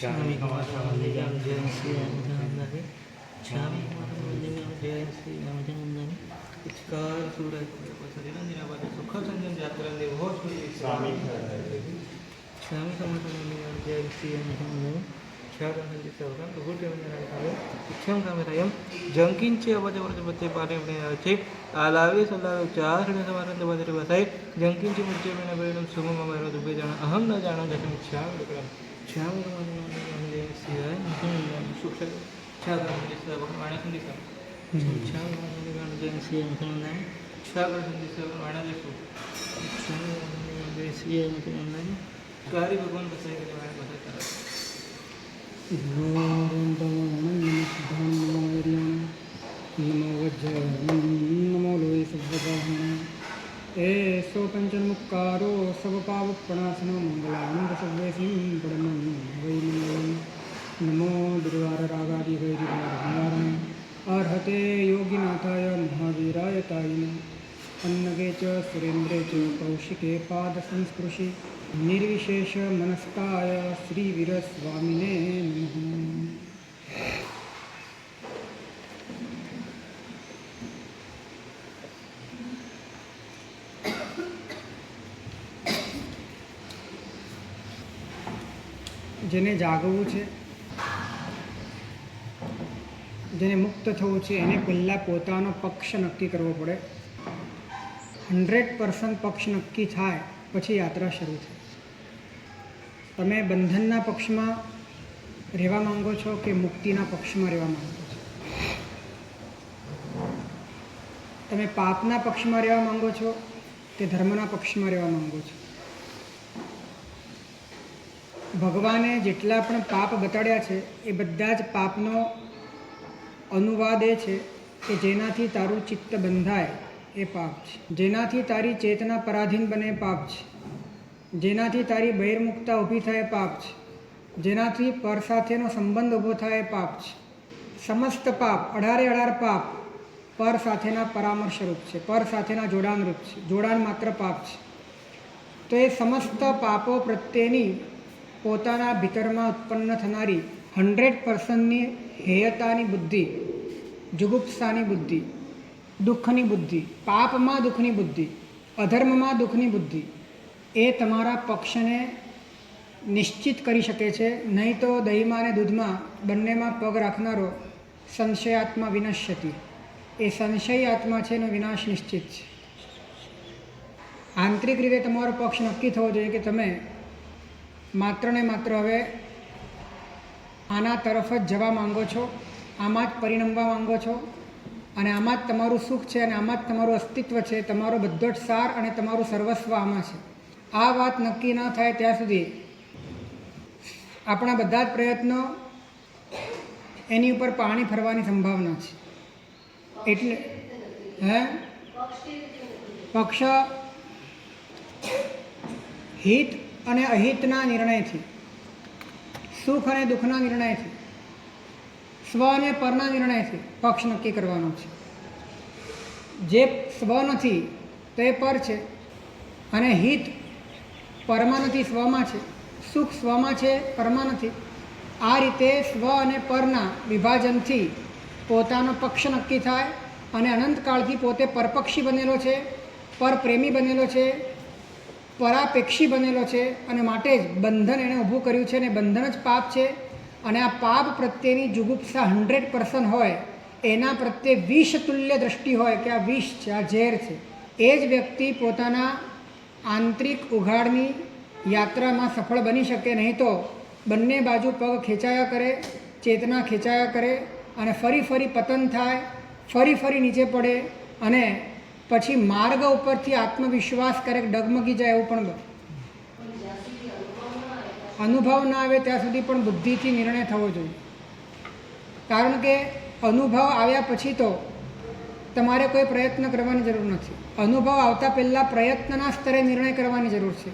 स्वामी कमलावल्लिकां जय श्री रामचंद्र स्वामी कमलावल्लिकां जय श्री रामचंद्र इचकार सूरज पसरिनंदिनाबाद सुख संजन जात्रंदे होश स्वामी कमलावल्लिकां जय श्री रामचंद्र ख्याति सर्वं भूतेवनाय इच्छां कामरायं जंकिंचे अवजवर्जपते पाठे छे आलावे सलावे चार ने समारंभ बदरे बसाई जंकिंचे मुझे मैंने बरेनो सुमो मारो दुबे जाना अहम न जानो जतन इच्छा विक्रम श्याम कमलावल्लिकां सिवाय सुख छागर जिससे वाणी संदेशा श्याम कमलावल्लिकां जय श्री रामचंद्र छागर संदेशा वाणी देखो श्याम कमलावल्लिकां जय श्री रामचंद्र कारी भगवान बसाई के वाणी बसाता नमो वज्र नमो लोहे सभ्यवाहन ऐसो पंचमुक्कारो सब पाप प्रणाशन मंगलानंद सर्वे सिंह पड़मन वै मंगलम नमो दुर्वार रागादि वैरिवारण अर्हते योगिनाथाय महावीराय तायिने अन्नगे च सुरेन्द्रे च कौशिके पाद संस्पृशि निर्विशेष मनस्काय श्रीवीरस्वामिने नमः। જેને જાગવું છે, જેને મુક્ત થવું છે એને પહેલાં પોતાનો પક્ષ નક્કી કરવો પડે. 100% પક્ષ નક્કી થાય પછી યાત્રા શરૂ થાય. તમે બંધનના પક્ષમાં રહેવા માંગો છો કે મુક્તિના પક્ષમાં રહેવા માંગો છો? તમે પાપના પક્ષમાં રહેવા માંગો છો કે ધર્મના પક્ષમાં રહેવા માંગો છો? ભગવાને જેટલા પણ પાપ બતાડ્યા છે એ બધા જ પાપનો અનુવાદ એ છે કે જેનાથી તારું ચિત્ત બંધાય એ પાપ છે, જેનાથી તારી ચેતના પરાધીન બને એ પાપ છે, જેનાથી તારી બહિર્મુખતા ઊભી થાય એ પાપ છે, જેનાથી પર સાથેનો સંબંધ ઊભો થાય એ પાપ છે. સમસ્ત પાપ 18 પાપ પર સાથેના પરામર્શરૂપ છે, પર સાથેના જોડાણરૂપ છે. જોડાણ માત્ર પાપ છે. તો એ સમસ્ત પાપો પ્રત્યેની પોતાના ભીતરમાં ઉત્પન્ન થનારી 100%ની હેયતાની બુદ્ધિ, જુગુપ્સાની બુદ્ધિ, દુઃખની બુદ્ધિ, પાપમાં દુઃખની બુદ્ધિ, અધર્મમાં દુઃખની બુદ્ધિ એ તમારા પક્ષને નિશ્ચિત કરી શકે છે. નહીં તો દહીંમાં અને દૂધમાં બંનેમાં પગ રાખનારો સંશયાત્મા વિનશ્યતિ. એ સંશયી આત્મા છે એનો વિનાશ નિશ્ચિત છે. આંતરિક રીતે તમારો પક્ષ નક્કી થવો જોઈએ કે તમે માત્ર ને માત્ર હવે આના તરફ જ જવા માંગો છો, આમાં જ પરિણમવા માંગો છો અને આમાં જ તમારું સુખ છે અને આમાં જ તમારું અસ્તિત્વ છે, તમારો બધો જ સાર અને તમારું સર્વસ્વ આમાં છે. આ વાત નક્કી ના થાય ત્યાં સુધી આપણા બધા જ પ્રયત્નો એની ઉપર પાણી ફરવાની સંભાવના છે. એટલે પક્ષ હિત અને અહિતના નિર્ણયથી, સુખ અને દુઃખના નિર્ણયથી, સ્વ અને પરના નિર્ણયથી પક્ષ નક્કી કરવાનો છે. જે સ્વ નથી તો એ પર છે અને હિત પરમાં નથી, સ્વમાં છે. સુખ સ્વમાં છે, પરમાં નથી. આ રીતે સ્વ અને પરના વિભાજનથી પોતાનો પક્ષ નક્કી થાય અને અનંતકાળથી પોતે પરપક્ષી બનેલો છે, પરપ્રેમી બનેલો છે, પરાપેક્ષી બનેલો છે અને માટે જ બંધન એણે ઊભું કર્યું છે અને બંધન જ પાપ છે. અને આ પાપ પ્રત્યેની જુગુપ્સા 100% હોય, એના પ્રત્યે વિષતુલ્ય દૃષ્ટિ હોય કે આ વિષ છે, આ ઝેર છે, એ જ વ્યક્તિ પોતાના આંતરિક ઉઘાડની યાત્રામાં સફળ બની શકે. નહીં તો બંને બાજુ પગ ખેંચાયા કરે, ચેતના ખેંચાયા કરે અને ફરી ફરી પતન થાય, ફરી ફરી નીચે પડે અને પછી માર્ગ ઉપરથી આત્મવિશ્વાસ ક્યારેક ડગમગી જાય એવું પણ બને. અનુભવ ના આવે ત્યાં સુધી પણ બુદ્ધિથી નિર્ણય થવો જોઈએ. કારણ કે અનુભવ આવ્યા પછી તો તમારે કોઈ પ્રયત્ન કરવાની જરૂર નથી. અનુભવ આવતા પહેલાં પ્રયત્નના સ્તરે નિર્ણય કરવાની જરૂર છે.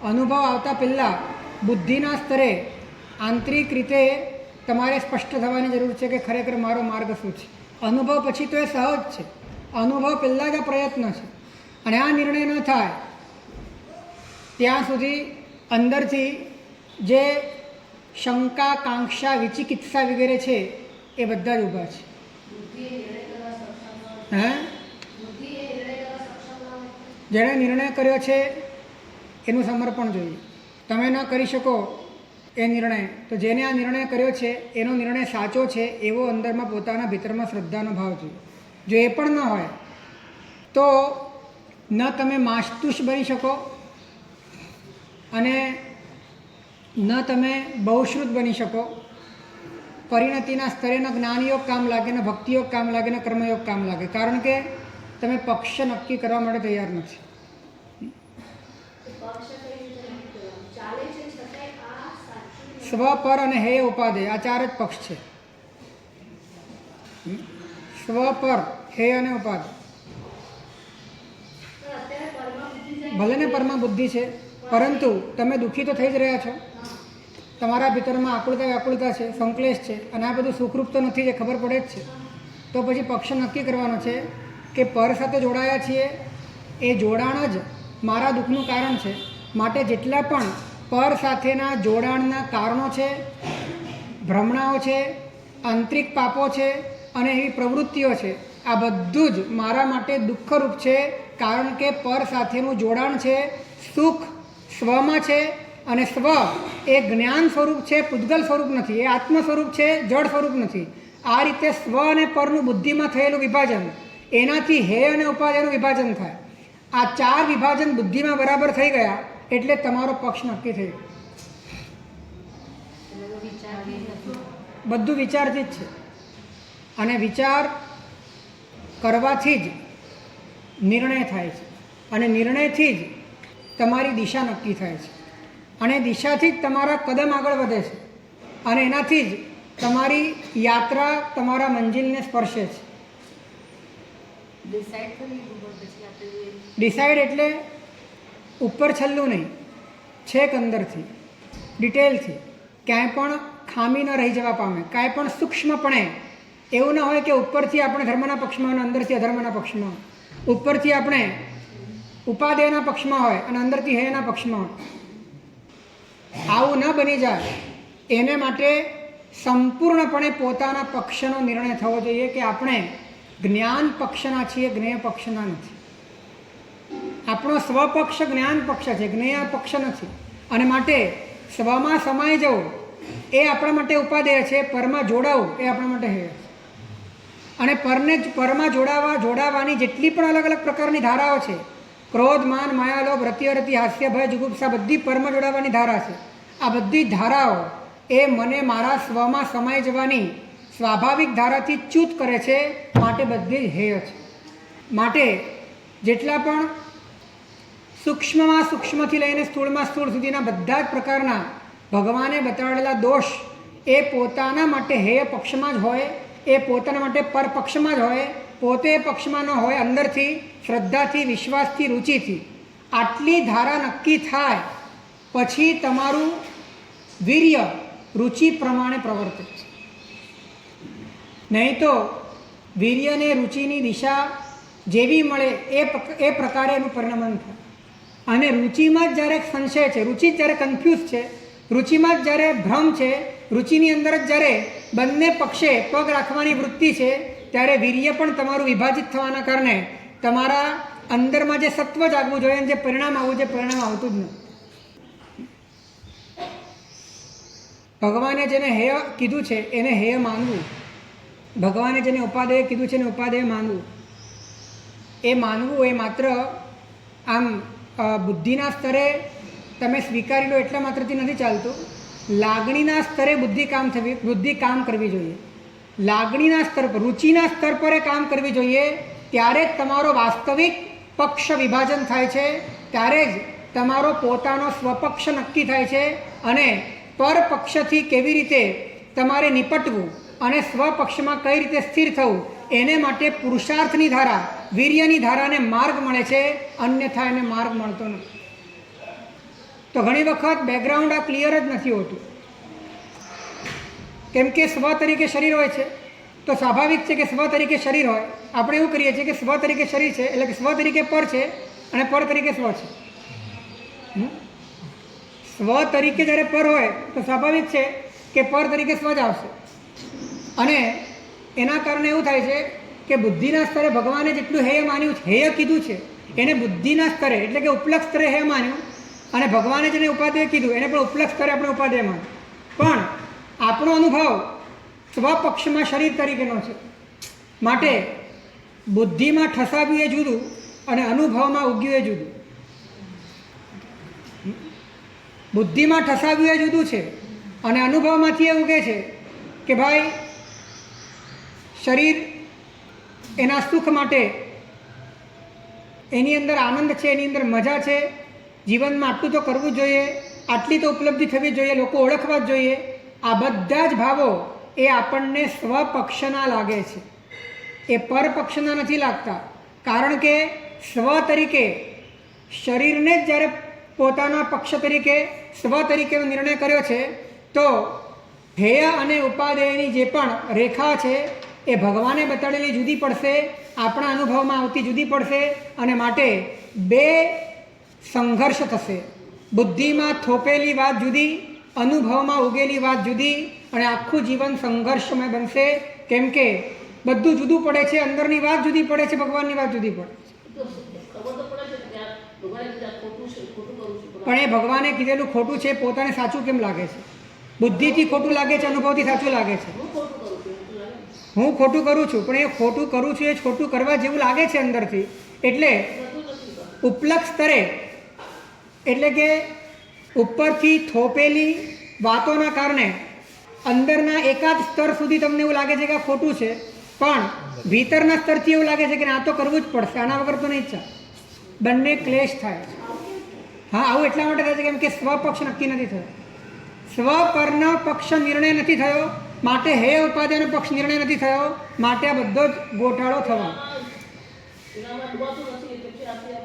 અનુભવ આવતા પહેલાં બુદ્ધિના સ્તરે આંતરિક રીતે તમારે સ્પષ્ટ થવાની જરૂર છે કે ખરેખર મારો માર્ગ શું છે. અનુભવ પછી તો એ સહજ છે. અનુભવ પહેલાં જ આ પ્રયત્ન છે અને આ નિર્ણય ન થાય ત્યાં સુધી અંદરથી જે શંકા, કાંક્ષા, વિચિકિત્સા વગેરે છે એ બધા જ ઊભા છે. હે, જેણે નિર્ણય કર્યો છે એનું સમર્પણ જોઈએ. તમે ન કરી શકો એ નિર્ણય, તો જેને આ નિર્ણય કર્યો છે એનો નિર્ણય સાચો છે એવો અંદરમાં પોતાના ભીતરમાં શ્રદ્ધાનો ભાવ જોઈએ. જો એ પણ ન હોય તો ન તમે માસ્તુષ બની શકો અને ન તમે બહુશ્રુત બની શકો. પરિણતિના સ્તરે ન જ્ઞાનયોગ કામ લાગે, ન ભક્તિયોગ કામ લાગે, ન કર્મયોગ કામ લાગે, કારણ કે તમે પક્ષ નક્કી કરવા માટે તૈયાર નથી. સ્વ, પર અને હે ઉપાદેય, આ ચાર જ પક્ષ છે. સ્વ, પર, હે અને ઉપાદેય. ભલે ને પરમાં બુદ્ધિ છે, પરંતુ તમે દુઃખી તો થઈ જ રહ્યા છો. તમારા ભીતરમાં આકુળતા વ્યાકુળતા છે, સંકલેશ છે, અને આ બધું સુખરૂપ તો નથી, જે ખબર પડે જ છે. તો પછી પક્ષ નક્કી કરવાનો છે કે પર સાથે જોડાયા છીએ, એ જોડાણ જ મારા દુઃખનું કારણ છે. માટે જેટલા પણ પર સાથેના જોડાણના કારણો છે, ભ્રમણાઓ છે, આંતરિક પાપો છે અને એવી પ્રવૃત્તિઓ છે, આ બધું જ મારા માટે દુઃખરૂપ છે. કારણ કે પર સાથેનું જોડાણ છે, સુખ સ્વમાં છે, અને સ્વ એ જ્ઞાન સ્વરૂપ છે, પૂતગલ સ્વરૂપ નથી, એ આત્મ સ્વરૂપ છે, જળ સ્વરૂપ નથી. આ રીતે સ્વ અને પરનું બુદ્ધિમાં થયેલું વિભાજન, એનાથી હે અને ઉપાદેયનું વિભાજન થાય. આ ચાર વિભાજન બુદ્ધિમાં બરાબર થઈ ગયા એટલે તમારો પક્ષ નક્કી થઈ ગયો. બધું વિચારથી જ છે, અને વિચાર કરવાથી જ નિર્ણય થાય છે, અને નિર્ણયથી જ તમારી દિશા નક્કી થાય છે, અને દિશાથી જ તમારા કદમ આગળ વધે છે, અને એનાથી જ તમારી યાત્રા તમારા મંજિલને સ્પર્શે છે. ડિસાઇડ એટલે ઉપર છલ્લું નહીં, છેક અંદરથી ડિટેલથી, ક્યાંય પણ ખામી ન રહી જવા પામે, કાંઈ પણ સૂક્ષ્મપણે એવું ન હોય કે ઉપરથી આપણે ધર્મના પક્ષમાં અને અંદરથી અધર્મના પક્ષમાં, ઉપરથી આપણે ઉપાદેયના પક્ષમાં હોય અને અંદરથી હેયના પક્ષમાં હોય. આવું ન બની જાય એને માટે સંપૂર્ણપણે પોતાના પક્ષનો નિર્ણય થવો જોઈએ કે આપણે જ્ઞાન પક્ષના છીએ, જ્ઞેય પક્ષના નથી. આપણો સ્વપક્ષ જ્ઞાન પક્ષ છે, જ્ઞેય પક્ષ નથી. અને માટે સ્વમાં સમાઈ જવું એ આપણા માટે ઉપાદેય છે, પરમાં જોડાવું એ આપણા માટે હેય છે. અને પરમાં જોડાવાની જેટલી પણ અલગ અલગ પ્રકારની ધારાઓ છે, ક્રોધ, માન, માયા, લોભ, રતિ, અરતિ, હાસ્ય, ભય, જુગુપ્સા, બધી પરમાં જોડાવાની ધારા છે. આ બધી ધારાઓ એ મને મારા સ્વમાં સમાઈ જવાની સ્વાભાવિક ધારાથી ચ્યુત કરે છે, માટે બધી જ હેય છે. માટે જેટલા પણ સૂક્ષ્મમાં સૂક્ષ્મથી લઈને સ્થૂળમાં સ્થૂળ સુધીના બધા જ પ્રકારના ભગવાને બતાડેલા દોષ એ પોતાના માટે હેય પક્ષમાં જ હોય, એ પોતાના માટે પર પક્ષમાં જ હોય, પોતે પક્ષમાં ન હોય, અંદરથી શ્રદ્ધાથી, વિશ્વાસથી, રુચિથી. આટલી ધારા નક્કી થાય પછી તમારું વીર્ય રુચિ પ્રમાણે પ્રવર્તે છે. નહીં તો વીર્ય અને રુચિની દિશા જેવી મળે એ પ્રકારે એનું પરિણમન થાય. અને રુચિમાં જ જ્યારે સંશય છે, રુચિ જ જ્યારે કન્ફ્યુઝ છે, રુચિમાં જ જ્યારે ભ્રમ છે, રુચિની અંદર જ જ્યારે બંને પક્ષે પગ રાખવાની વૃત્તિ છે, ત્યારે વીર્ય પણ તમારું વિભાજિત થવાના કારણે તમારા અંદરમાં જે સત્વ જાગવું જોઈએ અને જે પરિણામ આવવું જોઈએ, પરિણામ આવતું જ નથી. ભગવાને જેને હેય કીધું છે એને હેય માનવું, ભગવાને જેને ઉપાદેય કીધું છે એને ઉપાદેય માનવું. એ માનવું એ માત્ર આમ બુદ્ધિના સ્તરે તમે સ્વીકારી લો એટલા માત્રથી નથી ચાલતું. લાગણીના સ્તરે બુદ્ધિ કામ કરવી જોઈએ. લાગણીના સ્તર પર, રુચિના સ્તર પર એ કામ કરવી જોઈએ. ત્યારે જ તમારો વાસ્તવિક પક્ષ વિભાજન થાય છે, ત્યારે જ તમારો પોતાનો સ્વપક્ષ નક્કી થાય છે. અને પરપક્ષથી કેવી રીતે તમારે નિપટવું અને સ્વપક્ષમાં કઈ રીતે સ્થિર થવું એને માટે પુરુષાર્થની ધારા, વીર્યની ધારાને માર્ગ મળે છે, અન્યથા એને માર્ગ મળતો નથી. તો ઘણી વખત બેકગ્રાઉન્ડ આ ક્લિયર જ નથી હોતું, કેમ કે સ્વ તરીકે શરીર હોય છે તો સ્વાભાવિક છે કે સ્વ તરીકે શરીર હોય. આપણે એવું કરીએ છીએ કે સ્વ તરીકે શરીર છે એટલે કે સ્વ તરીકે પર છે અને પર તરીકે સ્વ છે. સ્વ તરીકે જ્યારે પર હોય તો સ્વાભાવિક છે કે પર તરીકે સ્વ જ આવશે. અને એના કારણે એવું થાય છે કે બુદ્ધિના સ્તરે ભગવાને જેટલું હેય માન્યું છે, હેય કીધું છે, એને બુદ્ધિના સ્તરે એટલે કે ઉપલક સ્તરે હેય માન્યું, અને ભગવાને જેને ઉપાધ્યાય કીધું એને પણ ઉપલક સ્તરે આપણે ઉપાધ્યાય માન્યું. પણ આપણો અનુભવ સ્વપક્ષમાં શરીર તરીકેનો છે. માટે બુદ્ધિમાં ઠસાવ્યું એ જુદું અને અનુભવમાં ઉગ્યું એ જુદું. બુદ્ધિમાં ઠસાવ્યું એ જુદું છે અને અનુભવમાંથી એ ઉગે છે કે ભાઈ શરીર એના સુખ માટે, એની અંદર આનંદ છે, એની અંદર મજા છે, જીવનમાં આટલું તો કરવું જ જોઈએ, આટલી તો ઉપલબ્ધિ થવી જોઈએ, લોકો ઓળખવા જ જોઈએ. આ બધા જ ભાવો એ આપણને સ્વપક્ષના લાગે છે, એ પરપક્ષના નથી લાગતા. કારણ કે સ્વ તરીકે શરીરને જ જ્યારે પોતાના પક્ષ તરીકે સ્વ તરીકેનો નિર્ણય કર્યો છે, તો ધ્યેય અને ઉપાધેયની જે પણ રેખા છે એ ભગવાને બતાડેલી જુદી પડશે, આપણા અનુભવમાં આવતી જુદી પડશે, અને માટે બે સંઘર્ષ થશે. બુદ્ધિમાં થોપેલી વાત જુદી, અનુભવમાં ઉગેલી વાત જુદી, અને આખું જીવન સંઘર્ષમય બનશે. કેમ કે બધું જુદું પડે છે, અંદરની વાત જુદી પડે છે, ભગવાનની વાત જુદી પડે છે. પણ એ ભગવાને કીધેલું ખોટું છે, પોતાને સાચું કેમ લાગે છે? બુદ્ધિથી ખોટું લાગે છે, અનુભવથી સાચું લાગે છે. હું ખોટું કરું છું, પણ એ ખોટું કરું છું એ ખોટું કરવા જેવું લાગે છે અંદરથી. એટલે ઉપલક સ્તરે એટલે કે ઉપરથી થોપેલી વાતોના કારણે અંદરના એકાદ સ્તર સુધી તમને એવું લાગે છે કે આ ખોટું છે, પણ ભીતરના સ્તરથી એવું લાગે છે કે આ તો કરવું જ પડશે, આના વગર તો નહીં જ ચાલે. બંને ક્લેશ થાય છે. હા, આવું એટલા માટે થાય છે કેમ કે સ્વપક્ષ નક્કી નથી થયો, સ્વપરનો પક્ષ નિર્ણય નથી થયો, માટે હે ઉપાધ્યાયનો પક્ષ નિર્ણય નથી થયો, માટે આ બધો જ ગોટાળો થવાનો.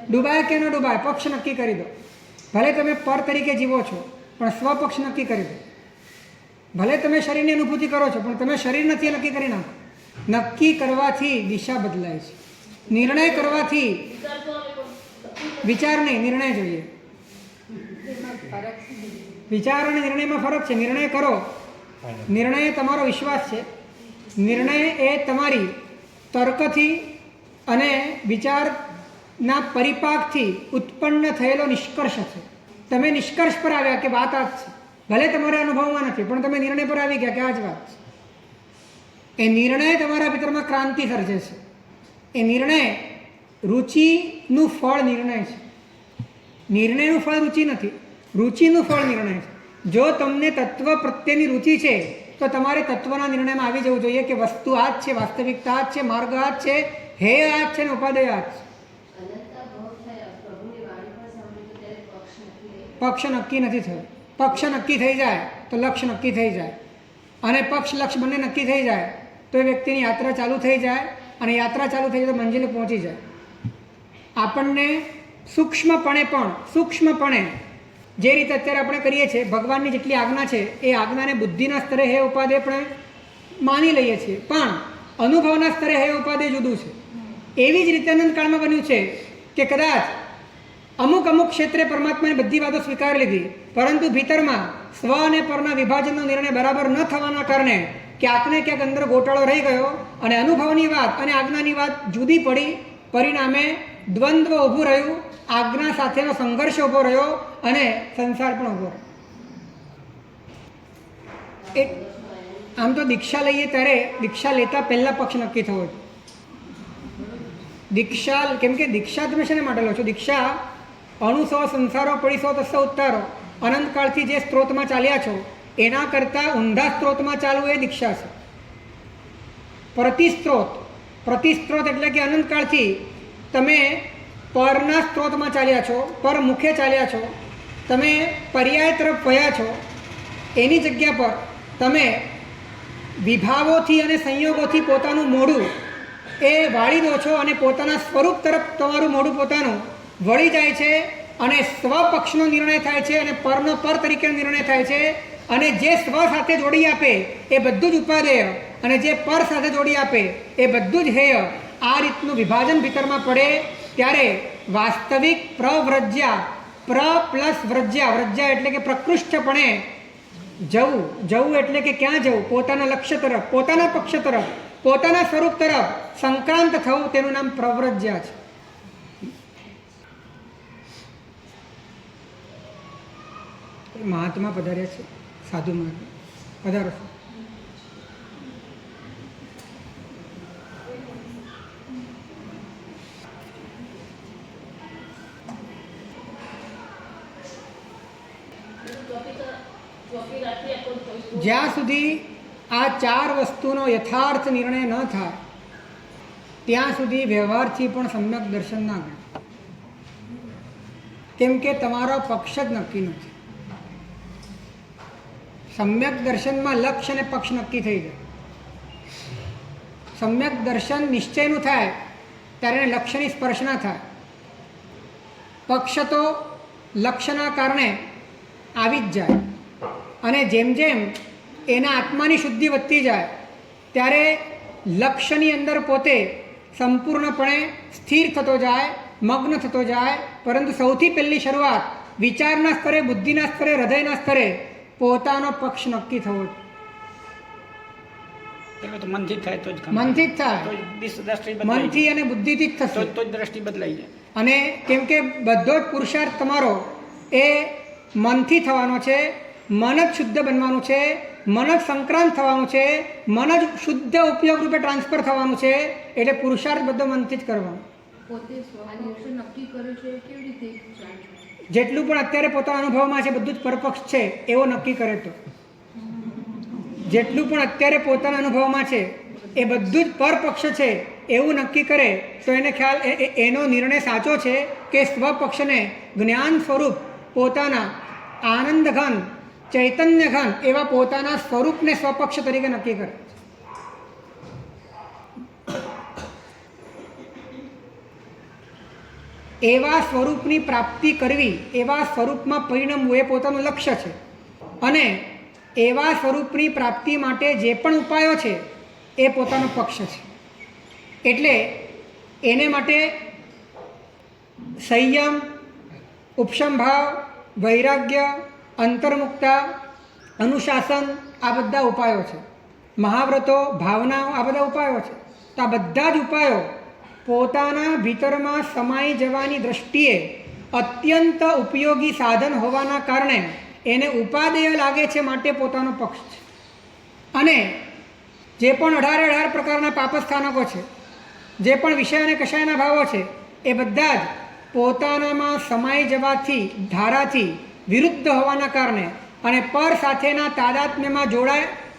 ડૂબાય કે ન ડૂબાય, પક્ષ નક્કી કરી દો. ભલે તમે પર તરીકે જીવો છો, પણ સ્વપક્ષ નક્કી કરી દો. ભલે તમે શરીરની અનુભૂતિ કરો છો, પણ તમે શરીર નથી એ નક્કી કરી નાખો. નક્કી કરવાથી દિશા બદલાય છે. નિર્ણય કરવાથી વિચાર નહીં, નિર્ણય જોઈએ. વિચાર અને નિર્ણયમાં ફરક છે. નિર્ણય કરો, નિર્ણય એ તમારો વિશ્વાસ છે, નિર્ણય એ તમારી તર્કથી અને વિચારના પરિપાકથી ઉત્પન્ન થયેલો નિષ્કર્ષ છે. તમે નિષ્કર્ષ પર આવ્યા કે વાત આ જ છે, ભલે તમારા અનુભવમાં નથી, પણ તમે નિર્ણય પર આવી ગયા કે આ જ વાત છે. એ નિર્ણય તમારા ભીતરમાં ક્રાંતિ સર્જે છે. એ નિર્ણય રુચિનું ફળ નિર્ણય છે. નિર્ણયનું ફળ રુચિ નથી, રુચિનું ફળ નિર્ણય છે. જો તમને તત્વ પ્રત્યેની રુચિ છે, તો તમારે તત્વના નિર્ણયમાં આવી જવું જોઈએ કે વસ્તુ આ જ છે, વાસ્તવિકતા આ જ છે, માર્ગ આ જ છે, હે આ જ છે, ને ઉપાદેય આ જ છે. પક્ષ નક્કી નથી થયો. પક્ષ નક્કી થઈ જાય તો લક્ષ્ય નક્કી થઈ જાય, અને પક્ષ લક્ષ્ય બંને નક્કી થઈ જાય તો એ વ્યક્તિની યાત્રા ચાલુ થઈ જાય, અને યાત્રા ચાલુ થઈ જાય તો મંજિલે પહોંચી જાય. આપણને સૂક્ષ્મપણે જે રીતે અત્યારે આપણે કરીએ છીએ, ભગવાનની જેટલી આજ્ઞા છે એ આજ્ઞાને બુદ્ધિના સ્તરે હે ઉપાદેય આપણે માની લઈએ છીએ, પણ અનુભવના સ્તરે હે ઉપાદેય જુદું છે. એવી જ રીતે અનંતકાળમાં બન્યું છે કે કદાચ અમુક ક્ષેત્રે પરમાત્માની બધી વાતો સ્વીકારી લીધી, પરંતુ ભીતરમાં સ્વ અને પરના વિભાજનનો નિર્ણય બરાબર ન થવાના કારણે ક્યાંક ને ક્યાંક અંદર ગોટાળો રહી ગયો, અને અનુભવની વાત અને આજ્ઞાની વાત જુદી પડી. પરિણામે દ્વંદ્વ ઊભું રહ્યું, આજ્ઞા સાથેનો સંઘર્ષ ઊભો રહ્યો, અને સંસાર પણ ઊભો રહ્યો. આમ તો દીક્ષા લઈએ ત્યારે દીક્ષા લેતા પહેલાં પક્ષ નક્કી થવો જોઈએ. દીક્ષા કેમ કે દીક્ષા તમે શેને માટે લો છો? દીક્ષા અણુસો સંસારો પડીસો તસ્સો ઉત્તારો, અનંતકાળથી જે સ્ત્રોતમાં ચાલ્યા છો એના કરતાં ઊંધા સ્ત્રોતમાં ચાલવું એ દીક્ષા છે. પ્રતિસ્ત્રોત એટલે કે અનંતકાળથી તમે પરના સ્ત્રોતમાં ચાલ્યા છો, પર મુખે ચાલ્યા છો, તમે પર્યાય તરફ વયા છો, એની જગ્યા પર તમે વિભાવોથી અને સંયોગોથી પોતાનું મોઢું એ વાળી દો છો, અને પોતાના સ્વરૂપ તરફ તમારું મોઢું પોતાનું વળી જાય છે, અને સ્વપક્ષનો નિર્ણય થાય છે, અને પરનો પર તરીકેનો નિર્ણય થાય છે. અને જે સ્વ સાથે જોડી આપે એ બધું જ ઉપાદેય, અને જે પર સાથે જોડી આપે એ બધું જ હેય. આ રીતનું વિભાજન ભીતરમાં પડે ત્યારે વાસ્તવિક પ્રવ્રજ્યા, પ્ર પ્લસ વ્રજ્યા, વ્રજ્યા એટલે કે પ્રકૃષ્ઠપણે જવું, જવું એટલે કે ક્યાં જવું? પોતાના લક્ષ્ય તરફ, પોતાના પક્ષ તરફ, પોતાના સ્વરૂપ તરફ સંક્રાંત થવું, તેનું નામ પ્રવ્રજ્યા છે. મહાત્મા પધાર્યા છે, સાધુ મહાત્મા પધારો. જ્યાં સુધી આ ચાર વસ્તુનો યથાર્થ નિર્ણય ન થાય ત્યાં સુધી વ્યવહારથી પણ સમ્યક દર્શન ના ગણે, કેમ કે તમારો પક્ષ જ નક્કી નથી. સમ્યક દર્શનમાં લક્ષ્ય અને પક્ષ નક્કી થઈ જાય. સમ્યક દર્શન નિશ્ચયનું થાય ત્યારે એને લક્ષ્યની સ્પર્શ ના થાય. પક્ષ તો લક્ષ્યના કારણે આવી જ જાય, અને જેમ જેમ એના આત્માની શુદ્ધિ વધતી જાય ત્યારે લક્ષ્યની અંદર પોતે સંપૂર્ણપણે સ્થિર થતો જાય, મગ્ન થતો જાય. પરંતુ સૌથી પહેલી શરૂઆત વિચારના સ્તરે, બુદ્ધિના સ્તરે, હૃદયના સ્તરે પોતાનો પક્ષ નક્કી થવો. મનથી થાય તો જ મનથી જ થાય, મનથી અને બુદ્ધિથી જ થશે તો જ દ્રષ્ટિ બદલાઈ જાય. અને કેમ કે બધો જ પુરુષાર્થ તમારો એ મનથી થવાનો છે. મન જ શુદ્ધ બનવાનું છે, મન જ સંક્રાંત થવાનું છે, મન જ શુદ્ધ ઉપયોગ રૂપે ટ્રાન્સફર થવાનું છે. એટલે પુરુષાર્થ બધો મનથી જ કરવાનો. નક્કી કરે છે કેવી રીતે? જેટલું પણ અત્યારે પોતાના અનુભવમાં છે બધું જ પરપક્ષ છે એવો નક્કી કરે તો, જેટલું પણ અત્યારે પોતાના અનુભવમાં છે એ બધું જ પરપક્ષ છે એવું નક્કી કરે તો એને ખ્યાલ એનો નિર્ણય સાચો છે કે સ્વપક્ષને જ્ઞાન સ્વરૂપ પોતાના આનંદ ઘન, ચૈતન્ય ઘન એવા પોતાના સ્વરૂપને સ્વપક્ષ તરીકે નક્કી કરે. એવા સ્વરૂપની પ્રાપ્તિ કરવી, એવા સ્વરૂપમાં પરિણમવું એ પોતાનું લક્ષ્ય છે. અને એવા સ્વરૂપની પ્રાપ્તિ માટે જે પણ ઉપાયો છે એ પોતાનો પક્ષ છે. એટલે એને માટે સંયમ, ઉપશમભાવ, વૈરાગ્ય, અંતર્મુક્તા, અનુશાસન આ બધા ઉપાયો છે. મહાવ્રતો, ભાવનાઓ આ બધા ઉપાયો છે. તો આ બધા જ ઉપાયો પોતાના ભીતરમાં સમાઈ જવાની દૃષ્ટિએ અત્યંત ઉપયોગી સાધન હોવાના કારણે એને ઉપાદેય લાગે છે, માટે પોતાનો પક્ષ છે. અને જે પણ 18 પ્રકારના પાપસ્થાનકો છે, જે પણ વિષય અને કષાયના ભાવો છે એ બધા જ પોતાનામાં સમાઈ જવાથી, ધારાથી વિરુદ્ધ હોવાના કારણે અને પર સાથેના તાદાત્મ્યમાં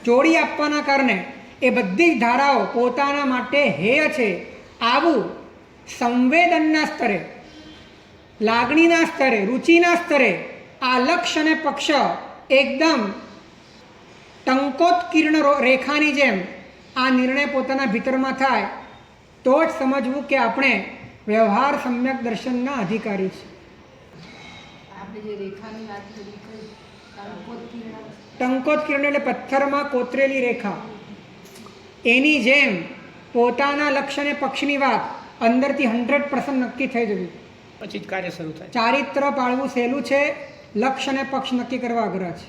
જોડી આપવાના કારણે એ બધી જ ધારાઓ પોતાના માટે હેય છે. આવું સંવેદનના સ્તરે, લાગણીના સ્તરે, રુચિના સ્તરે આ લક્ષ્ય અને પક્ષ એકદમ ટંકોત્કીર્ણ રેખાની જેમ આ નિર્ણય પોતાના ભીતરમાં થાય તો જ સમજવું કે આપણે વ્યવહાર સમ્યક દર્શનના અધિકારી છે. આપણે જે રેખાની વાત કરી, ટંકોત્કીર્ણ એટલે પથ્થરમાં કોતરેલી રેખા, એની જેમ પોતાના લક્ષ્ય અને પક્ષની વાત અંદરથી 100% નક્કી થઈ જવી, પછી જ કાર્ય શરૂ થાય. ચારિત્ર પાળવું સહેલું છે, લક્ષ્ય અને પક્ષ નક્કી કરવા અઘરા છે.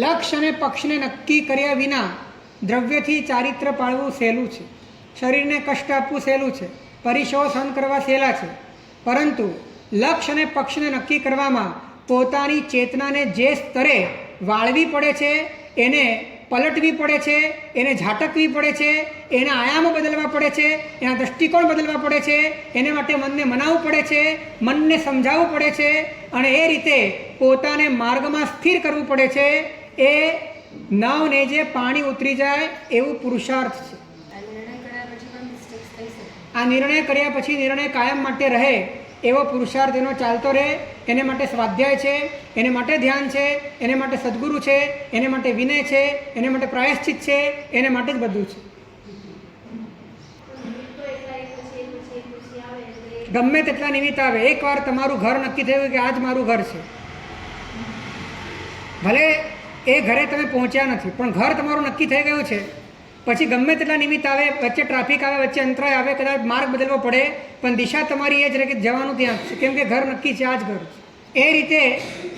લક્ષ્ય અને પક્ષને નક્કી કર્યા વિના દ્રવ્યથી ચારિત્ર પાળવું સહેલું છે, શરીરને કષ્ટ આપવું સહેલું છે, પરિશો સહન કરવા સહેલા છે. પરંતુ લક્ષ્ય અને પક્ષને નક્કી કરવામાં પોતાની ચેતનાને જે સ્તરે વાળવી પડે છે, એને પલટવી પડે છે, એને ઝાટકવી પડે છે, એના આયામો બદલવા પડે છે, એના દૃષ્ટિકોણ બદલવા પડે છે, એને માટે મનને મનાવવું પડે છે, મનને સમજાવવું પડે છે, અને એ રીતે પોતાને માર્ગમાં સ્થિર કરવું પડે છે. એ નાવને જે પાણી ઉતરી જાય એવું પુરુષાર્થ છે. આ નિર્ણય કર્યા પછી નિર્ણય કાયમ માટે રહે એવો પુરુષાર્થ એનો ચાલતો રહે. એને માટે સ્વાધ્યાય છે, એને માટે ધ્યાન છે, એને માટે સદગુરુ છે, એને માટે વિનય છે, એને માટે પ્રાયશ્ચિત છે, એને માટે જ બધું છે. ગમે તેટલા નિમિત્ત આવે, એકવાર તમારું ઘર નક્કી થયું કે આ જ મારું ઘર છે, ભલે એ ઘરે તમે પહોંચ્યા નથી પણ ઘર તમારું નક્કી થઈ ગયું છે, પછી ગમે તેટલા નિમિત્ત આવે, વચ્ચે ટ્રાફિક આવે, વચ્ચે અંતરાય આવે, કદાચ માર્ગ બદલવો પડે, પણ દિશા તમારી એ જ રહે કે જવાનું ત્યાં છે, કેમ કે ઘર નક્કી છે, આ જ ઘર છે. એ રીતે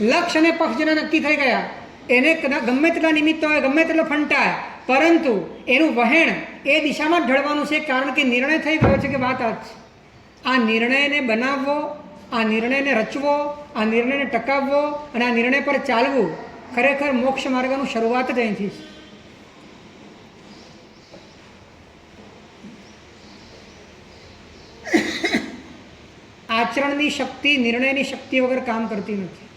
લક્ષ્ય અને પક્ષ જેના નક્કી થઈ ગયા, એને ગમે તેટલા નિમિત્તો હોય, ગમે તેટલો ફંટાય, પરંતુ એનું વહેણ એ દિશામાં જ ઢળવાનું છે, કારણ કે નિર્ણય થઈ ગયો છે કે વાત આ જ છે. આ નિર્ણયને બનાવવો, આ નિર્ણયને રચવો, આ નિર્ણયને ટકાવવો અને આ નિર્ણય પર ચાલવું, ખરેખર મોક્ષ માર્ગનું શરૂઆત જ અહીંથી છે. આચરણની શક્તિ નિર્ણયની શક્તિ વગર કામ કરતી નથી.